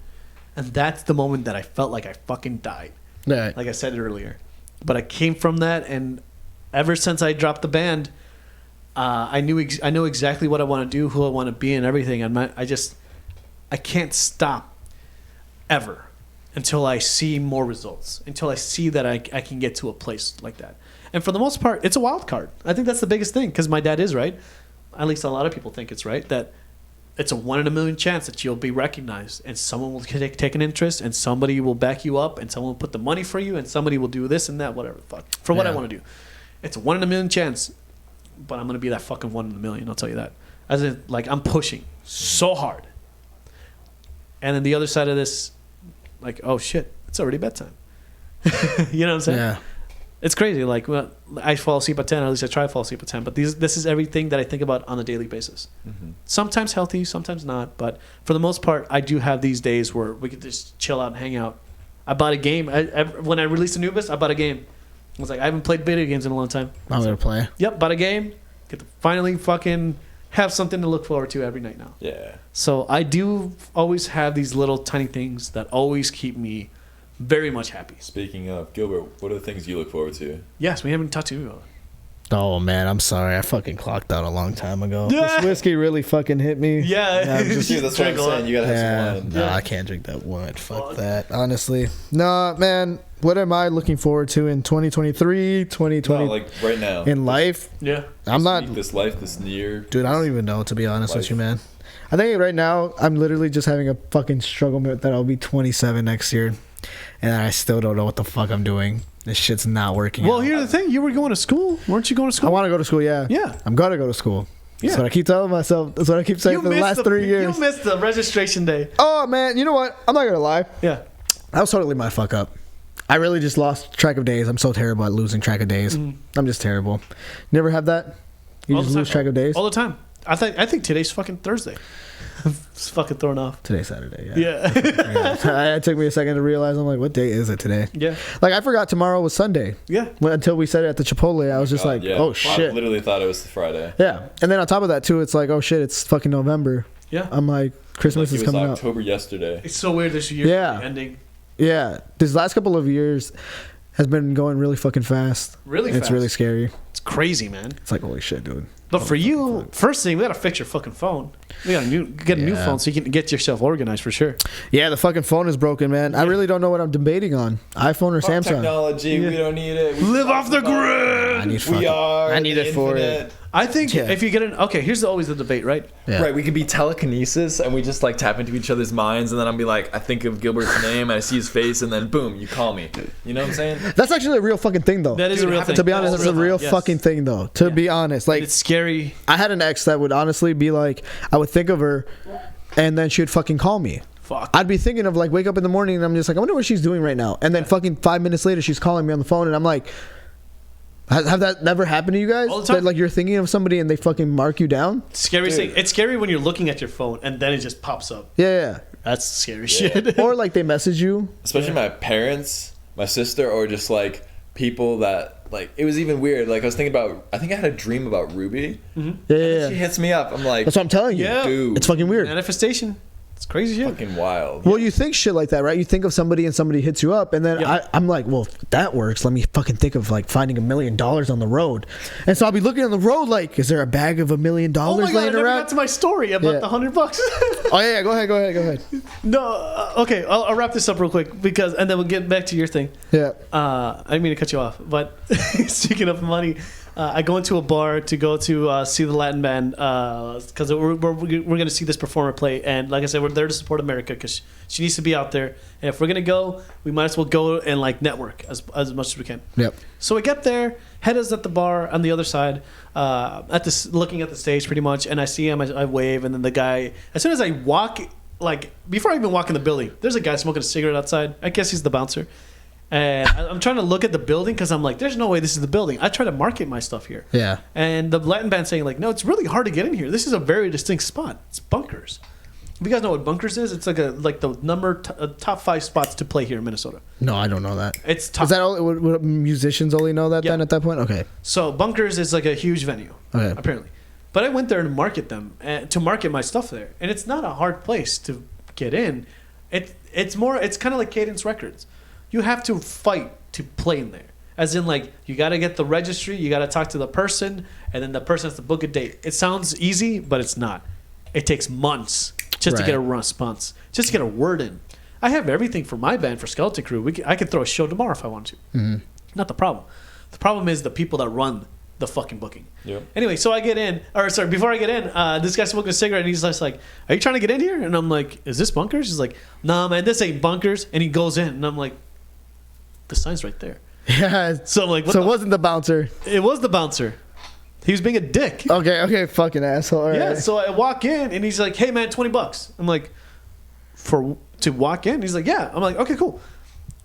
Speaker 2: And that's the moment that I felt like I fucking died.
Speaker 1: Yeah.
Speaker 2: Like I said it earlier. But I came from that, and ever since I dropped the band, I know exactly what I want to do, who I want to be, and everything. I can't stop ever until I see more results, until I see that I can get to a place like that. And for the most part, it's a wild card. I think that's the biggest thing, because my dad is right. At least a lot of people think it's right, that it's a 1 in a million chance that you'll be recognized, and someone will take an interest, and somebody will back you up, and someone will put the money for you, and somebody will do this and that, whatever the fuck, for what I want to do. It's a 1 in a million chance, but I'm going to be that fucking 1 in a million, I'll tell you that. As in, like, I'm pushing so hard. And then the other side of this, like, oh shit, it's already bedtime. You know what I'm saying?
Speaker 1: Yeah.
Speaker 2: It's crazy. Like, well, I fall asleep at 10, or at least I try to fall asleep at 10. But this is everything that I think about on a daily basis. Mm-hmm. Sometimes healthy, sometimes not. But for the most part, I do have these days where we can just chill out and hang out. I bought a game. When I released Anubis, I bought a game. I was like, I haven't played video games in a long time.
Speaker 1: I'm going to play.
Speaker 2: Yep, bought a game. Get to finally fucking have something to look forward to every night now.
Speaker 3: Yeah.
Speaker 2: So I do always have these little tiny things that always keep me very much happy.
Speaker 3: Speaking of, Gilbert, what are the things you look forward to?
Speaker 2: Yes, we haven't talked to you about it.
Speaker 1: Oh, man, I'm sorry. I fucking clocked out a long time ago. This whiskey really fucking hit me.
Speaker 2: Yeah.
Speaker 1: I'm just,
Speaker 3: dude, that's what I'm saying. You got to have some wine.
Speaker 1: No, I can't drink that wine. Fuck that, honestly. No, man, what am I looking forward to in 2023, 2020?
Speaker 3: No, like right now.
Speaker 1: In life?
Speaker 2: Yeah.
Speaker 1: I'm not.
Speaker 3: This life, this year.
Speaker 1: Dude, I don't even know, to be honest with you, man. I think right now, I'm literally just having a fucking struggle that I'll be 27 next year. And I still don't know what the fuck I'm doing. This shit's not working.
Speaker 2: Well,
Speaker 1: out.
Speaker 2: here's the thing. You were going to school. Weren't you going to
Speaker 1: I
Speaker 2: school?
Speaker 1: want to go to school. Yeah.
Speaker 2: Yeah.
Speaker 1: I'm gonna go to school.
Speaker 2: Yeah.
Speaker 1: That's what I keep telling myself. That's what I keep saying for the last 3 years.
Speaker 2: You missed the registration day.
Speaker 1: Oh man, you know what? I'm not gonna lie.
Speaker 2: Yeah.
Speaker 1: That was totally my fuck up. I really just lost track of days. I'm so terrible at losing track of days. I'm just terrible. Never have that? You
Speaker 2: All
Speaker 1: just
Speaker 2: the
Speaker 1: lose
Speaker 2: time.
Speaker 1: track of days?
Speaker 2: All the time. I think today's fucking Thursday. It's fucking thrown off.
Speaker 1: Today's Saturday, yeah.
Speaker 2: Yeah.
Speaker 1: It took me a second to realize. I'm like, what day is it today?
Speaker 2: Yeah.
Speaker 1: Like, I forgot tomorrow was Sunday.
Speaker 2: Yeah.
Speaker 1: Until we said it at the Chipotle, I was just like,
Speaker 3: Yeah.
Speaker 1: oh,
Speaker 3: I
Speaker 1: shit.
Speaker 3: literally thought it was Friday.
Speaker 1: Yeah. And then on top of that, too, it's like, oh, shit, it's fucking November.
Speaker 2: Yeah.
Speaker 1: I'm like, Christmas
Speaker 3: Like
Speaker 1: is
Speaker 3: it was
Speaker 1: coming up.
Speaker 3: October yesterday.
Speaker 2: It's so weird this year
Speaker 1: Yeah.
Speaker 2: ending.
Speaker 1: Yeah. This last couple of years has been going really fucking fast.
Speaker 2: Really
Speaker 1: And
Speaker 2: fast.
Speaker 1: It's really scary.
Speaker 2: It's crazy, man.
Speaker 1: It's like, holy shit, dude.
Speaker 2: But for you, first thing, we gotta fix your fucking phone. We gotta get a new
Speaker 1: Yeah.
Speaker 2: phone so you can get yourself organized for sure.
Speaker 1: Yeah, the fucking phone is broken, man. I really don't know what I'm debating on. iPhone or
Speaker 3: Fuck
Speaker 1: Samsung.
Speaker 3: technology.
Speaker 2: Yeah.
Speaker 3: We don't need it. We
Speaker 2: Live off the grid.
Speaker 1: I need fucking,
Speaker 3: We are.
Speaker 1: I need
Speaker 3: the
Speaker 1: it for
Speaker 3: infinite.
Speaker 1: it.
Speaker 2: I think
Speaker 1: Yeah.
Speaker 2: if you get okay, here's always the debate, right?
Speaker 1: Yeah.
Speaker 3: Right, we could be telekinesis and we just like tap into each other's minds, and then I'll be like, I think of Gilbert's name and I see his face, and then boom, you call me. You know what I'm saying?
Speaker 1: That's actually a real fucking thing, though.
Speaker 2: That is a real thing.
Speaker 1: To be honest,
Speaker 2: That
Speaker 1: it's
Speaker 2: is
Speaker 1: a real
Speaker 2: thing, yes.
Speaker 1: fucking thing, though. To be honest, like
Speaker 2: It's scary.
Speaker 1: I had an ex that would honestly be like, I would think of her, and then she would fucking call me.
Speaker 2: Fuck.
Speaker 1: I'd be thinking of like wake up in the morning and I'm just like, I wonder what she's doing right now, and then fucking 5 minutes later she's calling me on the phone, and I'm like, have that never happened to you guys?
Speaker 2: All the time.
Speaker 1: That, like you're thinking of somebody and they fucking mark you down?
Speaker 2: Scary thing. It's scary when you're looking at your phone and then it just pops up.
Speaker 1: Yeah,
Speaker 2: That's scary shit.
Speaker 1: yeah. Or like they message you.
Speaker 3: Especially my parents, my sister, or just like people that like. It was even weird. Like I was thinking about. I think I had a dream about Ruby.
Speaker 1: Yeah,
Speaker 3: She hits me up. I'm like,
Speaker 1: that's what I'm telling you.
Speaker 2: Yeah.
Speaker 3: dude,
Speaker 1: It's fucking weird.
Speaker 2: Manifestation. It's crazy shit.
Speaker 3: fucking wild.
Speaker 1: Well, you think shit like that, right? You think of somebody and somebody hits you up, and then
Speaker 2: Yeah.
Speaker 1: I'm like, well, if that works, let me fucking think of like finding $1 million on the road. And so I'll be looking on the road like, is there a bag of $1 million
Speaker 2: Oh my god! I
Speaker 1: laying
Speaker 2: never
Speaker 1: around?
Speaker 2: got to my story about
Speaker 1: Yeah.
Speaker 2: the $100.
Speaker 1: Oh yeah, go ahead.
Speaker 2: No, okay. I'll wrap this up real quick and then we'll get back to your thing.
Speaker 1: Yeah.
Speaker 2: I didn't mean to cut you off, but speaking of money, I go into a bar to go to see the Latin band because we're going to see this performer play, and like I said, we're there to support America because she needs to be out there, and if we're going to go, we might as well go and like network as much as we can.
Speaker 1: Yep.
Speaker 2: So we get there, Head is at the bar on the other side, looking at the stage pretty much, and I see him, I wave, and then the guy, as soon as I walk, like before I even walk in the building, there's a guy smoking a cigarette outside. I guess he's the bouncer. And I'm trying to look at the building because I'm like, there's no way this is the building. I try to market my stuff here.
Speaker 1: Yeah.
Speaker 2: And the Latin band saying like, no, it's really hard to get in here. This is a very distinct spot. It's Bunkers. If you guys know what Bunkers is, it's like the top 5 spots to play here in Minnesota.
Speaker 1: No, I don't know that.
Speaker 2: It's top.
Speaker 1: Is that all? Would musicians only know that
Speaker 2: Yeah.
Speaker 1: then at that point? Okay.
Speaker 2: So Bunkers is like a huge venue,
Speaker 1: Okay.
Speaker 2: apparently. But I went there to market them, to market my stuff there, and it's not a hard place to get in. It's kind of like Cadence Records. You have to fight to play in there. As in, like, you got to get the registry, you got to talk to the person, and then the person has to book a date. It sounds easy, but it's not. It takes months just to
Speaker 1: Right.
Speaker 2: get a response, just to get a word in. I have everything for my band, for Skeleton Crew. I could throw a show tomorrow if I wanted to.
Speaker 1: Mm-hmm.
Speaker 2: Not the problem. The problem is the people that run the fucking booking.
Speaker 3: Yep.
Speaker 2: Anyway, so I get in, before I get in, this guy's smoking a cigarette, and he's just like, "Are you trying to get in here?" And I'm like, "Is this Bunkers?" He's like, "Nah, man, this ain't Bunkers." And he goes in, and I'm like, "The sign's right there."
Speaker 1: Yeah.
Speaker 2: So I'm like, what
Speaker 1: So
Speaker 2: the
Speaker 1: it wasn't the bouncer.
Speaker 2: It was the bouncer. He was being a dick.
Speaker 1: Okay, fucking asshole. All
Speaker 2: Yeah.
Speaker 1: right.
Speaker 2: So I walk in, and he's like, "Hey, man, $20." I'm like, to walk in? He's like, "Yeah." I'm like, "Okay, cool."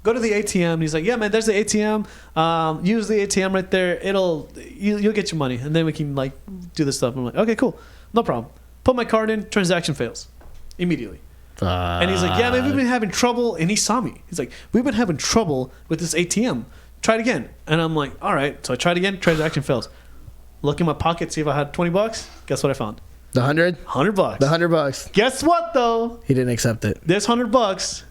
Speaker 2: Go to the ATM. And he's like, "Yeah, man, there's the ATM. Use the ATM right there. You'll get your money, and then we can like do this stuff." I'm like, "Okay, cool, no problem." Put my card in. Transaction fails immediately. And he's like, "Yeah, man, we've been having trouble." And he saw me. He's like, "We've been having trouble with this ATM. Try it again." And I'm like, "All right." So I tried again. Transaction fails. Look in my pocket, see if I had $20. Guess what I found?
Speaker 1: The 100.
Speaker 2: $100.
Speaker 1: The $100.
Speaker 2: Guess what though?
Speaker 1: He didn't accept it.
Speaker 2: This $100.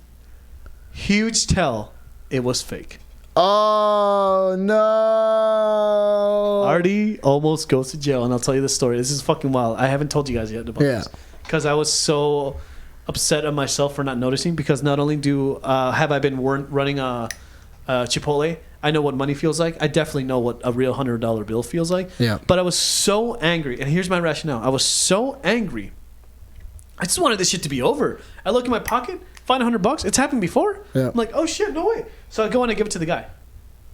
Speaker 2: Huge tell. It was fake.
Speaker 1: Oh no!
Speaker 2: Artie almost goes to jail, and I'll tell you this story. This is fucking wild. I haven't told you guys yet about this because I was so upset at myself for not noticing. Because not only have I been running a Chipotle, I know what money feels like. I definitely know what a real $100 bill feels like.
Speaker 1: Yeah.
Speaker 2: But I was so angry, and here's my rationale. I was so angry. I just wanted this shit to be over. I look in my pocket, find $100. It's happened before.
Speaker 1: Yeah.
Speaker 2: I'm like, oh shit, no way. So I go and I give it to the guy.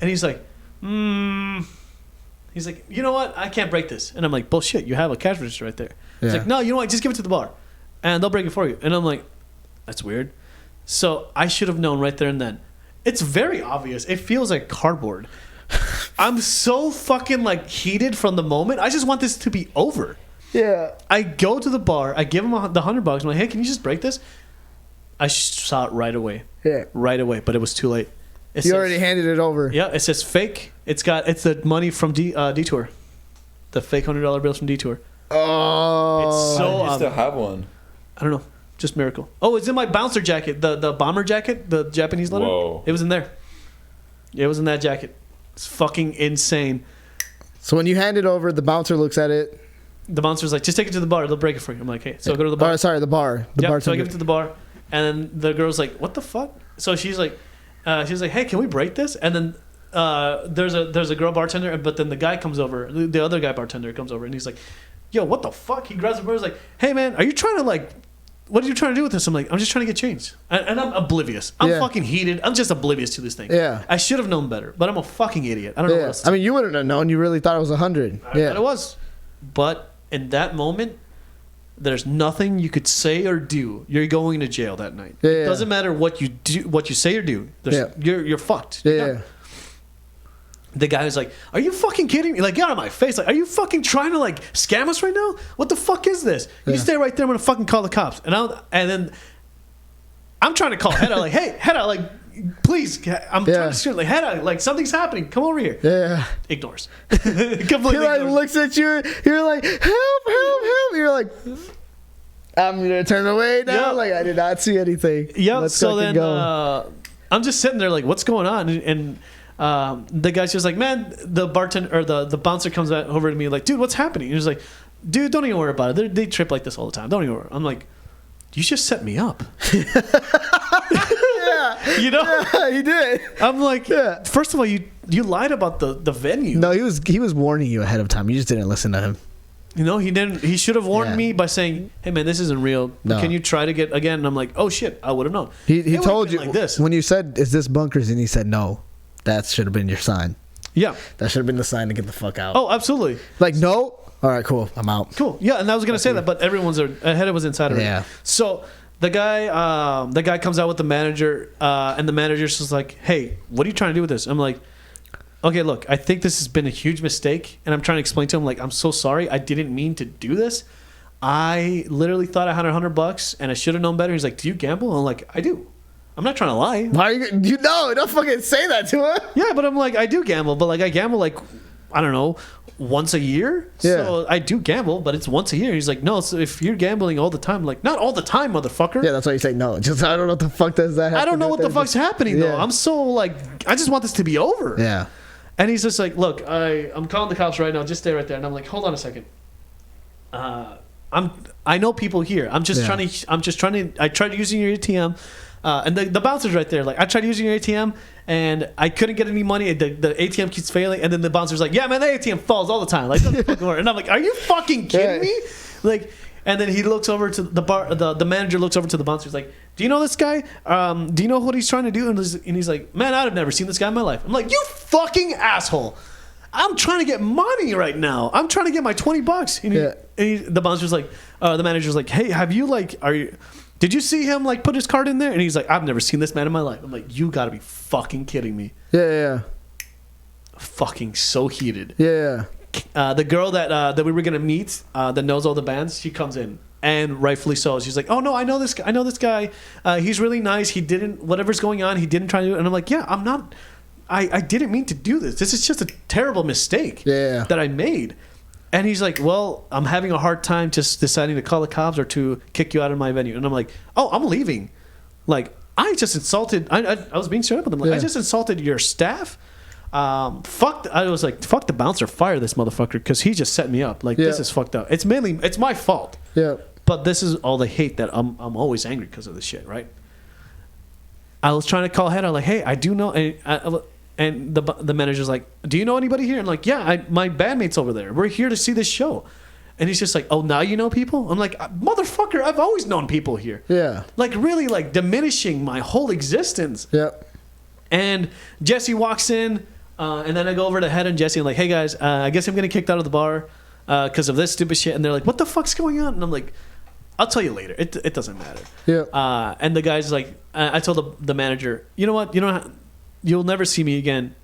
Speaker 2: And he's like, he's like, you know what? I can't break this. And I'm like, bullshit. You have a cash register right there. He's like, no, you know what? Just give it to the bar, and they'll break it for you. And I'm like, that's weird. So I should have known right there and then. It's very obvious. It feels like cardboard. I'm so fucking like heated from the moment. I just want this to be over.
Speaker 1: Yeah.
Speaker 2: I go to the bar. I give him the $100. I'm like, hey, can you just break this? I saw it right away.
Speaker 1: Yeah.
Speaker 2: Right away, but it was too late.
Speaker 1: You already handed it over.
Speaker 2: Yeah, it says fake. It's the money from Detour. The fake $100 bills from Detour.
Speaker 1: Oh.
Speaker 2: It's so
Speaker 3: I used to have one.
Speaker 2: I don't know. Just miracle. Oh, it's in my bouncer jacket. The bomber jacket, the Japanese leather.
Speaker 3: Whoa.
Speaker 2: It was in there. It was in that jacket. It's fucking insane.
Speaker 1: So when you hand it over, the bouncer looks at it.
Speaker 2: The bouncer's like, just take it to the bar. They'll break it for you. I'm like, hey. So I go to the bar.
Speaker 1: Oh, sorry, the bar. The bartender.
Speaker 2: So I give it to the bar. And then the girl's like, what the fuck? So she's like, hey, can we break this? And then there's a girl bartender, but then the guy comes over. The other guy bartender comes over, and he's like, yo, what the fuck? He grabs the bar. He's like, hey, man, are you trying to like, what are you trying to do with this? I'm like, I'm just trying to get changed. And I'm oblivious. I'm fucking heated. I'm just oblivious to this thing.
Speaker 1: Yeah.
Speaker 2: I should have known better, but I'm a fucking idiot. I don't know what else to
Speaker 1: I mean, you wouldn't have known. You really thought it was 100.
Speaker 2: I thought it was. But in that moment, there's nothing you could say or do. You're going to jail that night.
Speaker 1: Yeah,
Speaker 2: it doesn't matter what you do, what you say or do. You're fucked.
Speaker 1: Yeah.
Speaker 2: The guy was like, "Are you fucking kidding me?" Like, get out of my face. Like, are you fucking trying to like scam us right now? What the fuck is this? You stay right there. I'm gonna fucking call the cops. And then I'm trying to call Hedda. Like, hey, Hedda, like, please. I'm trying to shoot. Like, Hedda, like, something's happening. Come over here.
Speaker 1: Yeah.
Speaker 2: Ignores. Completely
Speaker 1: He like
Speaker 2: ignores.
Speaker 1: looks at you. You're like, help. You're like, I'm gonna turn away now.
Speaker 2: Yep.
Speaker 1: Like I did not see anything.
Speaker 2: Yeah. So
Speaker 1: fucking
Speaker 2: then
Speaker 1: go.
Speaker 2: I'm just sitting there like, what's going on? And the guy's just like, man, the bartender or the bouncer comes over to me like, dude, what's happening? He's like, dude, don't even worry about it. They trip like this all the time. Don't even worry. I'm like, you just set me up.
Speaker 1: Yeah.
Speaker 2: You know?
Speaker 1: Yeah, he did.
Speaker 2: I'm like, first of all, you lied about the venue.
Speaker 1: No, he was warning you ahead of time. You just didn't listen to him.
Speaker 2: You know, he didn't. He should have warned me by saying, "Hey, man, this isn't real.
Speaker 1: No.
Speaker 2: Can you try to get again?" And I'm like, "Oh shit, I would have known."
Speaker 1: He told you
Speaker 2: like this.
Speaker 1: when you said, "Is this bunkers?" and he said, "No." That should have been your sign.
Speaker 2: Yeah.
Speaker 1: That should have been the sign to get the fuck out.
Speaker 2: Oh, absolutely.
Speaker 1: Like, no. All right, cool. I'm out.
Speaker 2: Cool. Yeah, and I was gonna say that, but everyone's ahead. It was inside of it.
Speaker 1: Yeah.
Speaker 2: So the guy comes out with the manager, and the manager's just like, "Hey, what are you trying to do with this?" I'm like, "Okay, look, I think this has been a huge mistake," and I'm trying to explain to him like, "I'm so sorry. I didn't mean to do this. I literally thought I had $100, and I should have known better." He's like, "Do you gamble?" I'm like, "I do." I'm not trying to lie.
Speaker 1: Why are you know? Don't fucking say that to him.
Speaker 2: Yeah, but I'm like, I do gamble, but like I gamble like, I don't know, once a year.
Speaker 1: Yeah.
Speaker 2: So I do gamble, but it's once a year. He's like, no, so if you're gambling all the time, like, not all the time, motherfucker.
Speaker 1: Yeah, that's why you say no. Just I don't know what the fuck does that.
Speaker 2: I don't know what the fuck's happening though.
Speaker 1: Yeah.
Speaker 2: I'm so like, I just want this to be over.
Speaker 1: Yeah.
Speaker 2: And he's just like, look, I'm calling the cops right now. Just stay right there. And I'm like, hold on a second. I know people here. I'm just trying to. I tried using your ATM. And the bouncer's right there. Like, I tried using your ATM, and I couldn't get any money. The ATM keeps failing, and then the bouncer's like, "Yeah, man, the ATM falls all the time." Like, doesn't fucking work. And I'm like, "Are you fucking kidding me?" Like, and then he looks over to the bar. The manager looks over to the bouncer. He's like, "Do you know this guy? Do you know what he's trying to do?" And he's like, "Man, I've never seen this guy in my life." I'm like, "You fucking asshole! I'm trying to get money right now. I'm trying to get my $20." And the bouncer's like, the manager's like, "Hey, have you like, did you see him like put his card in there?" And he's like, "I've never seen this man in my life." I'm like, "You gotta be fucking kidding me."
Speaker 1: Yeah.
Speaker 2: Fucking so heated.
Speaker 1: Yeah.
Speaker 2: The girl that we were gonna meet, that knows all the bands, she comes in, and rightfully so. She's like, "Oh no, I know this guy. He's really nice. He didn't, whatever's going on, he didn't try to do it." And I'm like, "Yeah, I'm not. I didn't mean to do this. This is just a terrible mistake that I made." And he's like, "Well, I'm having a hard time just deciding to call the cops or to kick you out of my venue." And I'm like, "Oh, I'm leaving." Like, I just insulted. I was being straight up with him. Like, I just insulted your staff. I was like, fuck the bouncer. Fire this motherfucker because he just set me up. Like, this is fucked up. It's my fault.
Speaker 1: Yeah.
Speaker 2: But this is all the hate that I'm always angry because of this shit, right? I was trying to call Hedda, like, "Hey, I do know." And the manager's like, "Do you know anybody here?" And like, "Yeah, my bandmate's over there. We're here to see this show." And he's just like, "Oh, now you know people?" I'm like, "Motherfucker, I've always known people here."
Speaker 1: Yeah.
Speaker 2: Like, really, like, diminishing my whole existence.
Speaker 1: Yep.
Speaker 2: And Jesse walks in. And then I go over to Head and Jesse and like, hey guys, I guess I'm getting kicked out of the bar because of this stupid shit. And they're like, what the fuck's going on? And I'm like, I'll tell you later. It doesn't matter.
Speaker 1: Yeah.
Speaker 2: And the guy's like, I told the manager, you know what? You'll never see me again.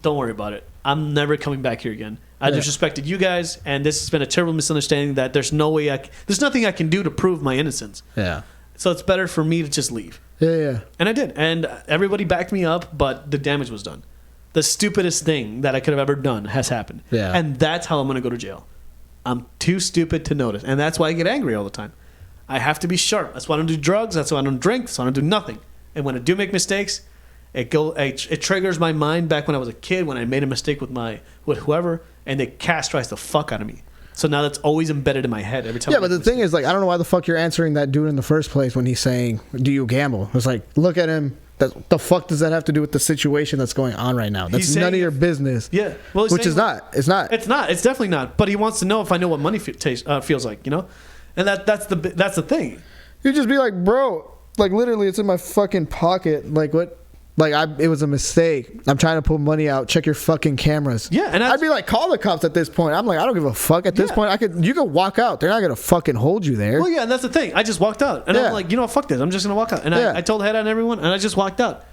Speaker 2: Don't worry about it. I'm never coming back here again. I disrespected you guys, and this has been a terrible misunderstanding that there's nothing I can do to prove my innocence.
Speaker 1: Yeah.
Speaker 2: So it's better for me to just leave.
Speaker 1: Yeah.
Speaker 2: And I did. And everybody backed me up, but the damage was done. The stupidest thing that I could have ever done has happened.
Speaker 1: Yeah.
Speaker 2: And that's how I'm going to go to jail. I'm too stupid to notice. And that's why I get angry all the time. I have to be sharp. That's why I don't do drugs. That's why I don't drink. That's why I don't do nothing. And when I do make mistakes, it triggers my mind back when I was a kid when I made a mistake with whoever, and it castrates the fuck out of me. So now that's always embedded in my head every time.
Speaker 1: Yeah, but the thing is, like, I don't know why the fuck you're answering that dude in the first place when he's saying, "Do you gamble?" It's like, look at him. The fuck does that have to do with the situation that's going on right now? That's none of your business.
Speaker 2: Yeah, well,
Speaker 1: which is not. It's not.
Speaker 2: It's not. It's definitely not. But he wants to know if I know what money feels like, you know, and that's the thing.
Speaker 1: You just be like, bro, like literally, it's in my fucking pocket. Like what? Like it was a mistake. I'm trying to pull money out. Check your fucking cameras.
Speaker 2: Yeah, and
Speaker 1: I'd be like, call the cops at this point. I'm like, I don't give a fuck at this point. You could walk out. They're not gonna fucking hold you there.
Speaker 2: Well, yeah, and that's the thing. I just walked out, and I'm like, you know what, fuck this. I'm just gonna walk out, and I told Head on everyone, and I just walked out.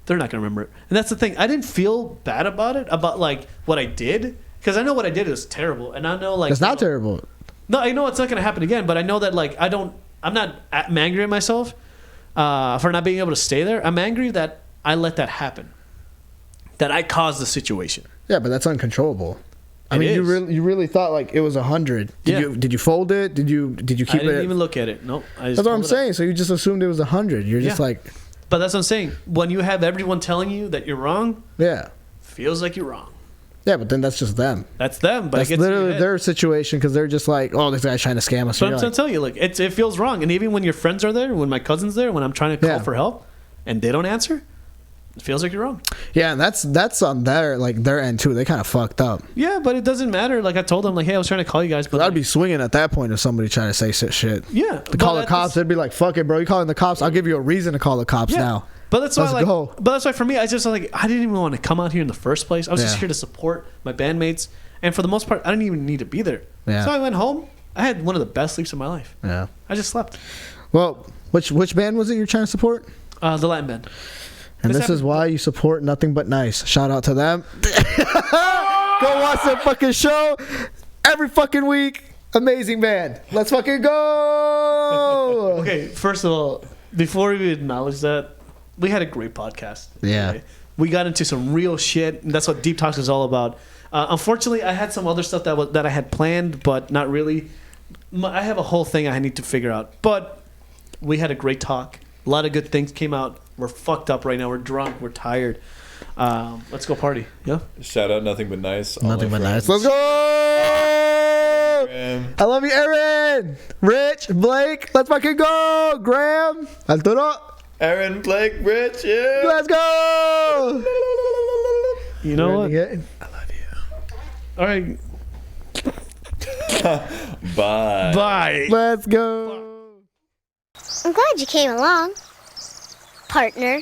Speaker 2: They're not gonna remember it, and that's the thing. I didn't feel bad about it, about like what I did, because I know what I did is terrible, and I know like
Speaker 1: it's not terrible.
Speaker 2: No, I know it's not gonna happen again, but I know that like I'm not angry at myself for not being able to stay there. I'm angry that I let that happen. That I caused the situation.
Speaker 1: Yeah, but that's uncontrollable. I mean, you really thought like it was 100. Did you fold it? Did you keep it?
Speaker 2: I didn't even look at it. Nope.
Speaker 1: That's what I'm saying. So you just assumed it was 100. You're just like.
Speaker 2: But that's what I'm saying. When you have everyone telling you that you're wrong.
Speaker 1: Yeah.
Speaker 2: Feels like you're wrong.
Speaker 1: Yeah, but then that's just them.
Speaker 2: That's them. But
Speaker 1: that's literally their situation because they're just like, oh, this guy's trying to scam us.
Speaker 2: So I'm trying to tell you, like, it feels wrong. And even when your friends are there, when my cousin's there, when I'm trying to call for help, and they don't answer. It feels like you're wrong.
Speaker 1: Yeah, and that's on their end too. They kind of fucked up.
Speaker 2: Yeah, but it doesn't matter. Like I told them, like, hey, I was trying to call you guys, but
Speaker 1: I'd be swinging at that point if somebody tried to say shit.
Speaker 2: Yeah,
Speaker 1: to call the cops, they'd be like, "Fuck it, bro. You calling the cops? I'll give you a reason to call the cops now."
Speaker 2: But that's why,
Speaker 1: go.
Speaker 2: But that's why for me, I just like I didn't even want to come out here in the first place. I was just here to support my bandmates, and for the most part, I didn't even need to be there. Yeah. So I went home. I had one of the best sleeps of my life. Yeah. I just slept.
Speaker 1: Well, which band was it you're trying to support?
Speaker 2: The Latin band.
Speaker 1: And this is why you support Nothing But Nice. Shout out to them. Go watch their fucking show every fucking week. Amazing band. Let's fucking go.
Speaker 2: Okay, first of all, before we acknowledge that, we had a great podcast.
Speaker 1: Yeah.
Speaker 2: Okay? We got into some real shit, and that's what Deep Talks is all about. Unfortunately, I had some other stuff that I had planned, but not really. I have a whole thing I need to figure out. But we had a great talk. A lot of good things came out. We're fucked up right now. We're drunk. We're tired. Let's go party. Yeah.
Speaker 3: Shout out Nothing But Nice.
Speaker 1: Nothing But Nice. Let's go. I love you, Aaron. Rich, Blake. Let's fucking go. Graham. Arturo.
Speaker 3: Aaron, Blake, Rich. Yeah.
Speaker 1: Let's go.
Speaker 2: You know what?
Speaker 3: I love you.
Speaker 2: All right.
Speaker 3: Bye.
Speaker 2: Bye.
Speaker 1: Let's go.
Speaker 4: I'm glad you came along, partner.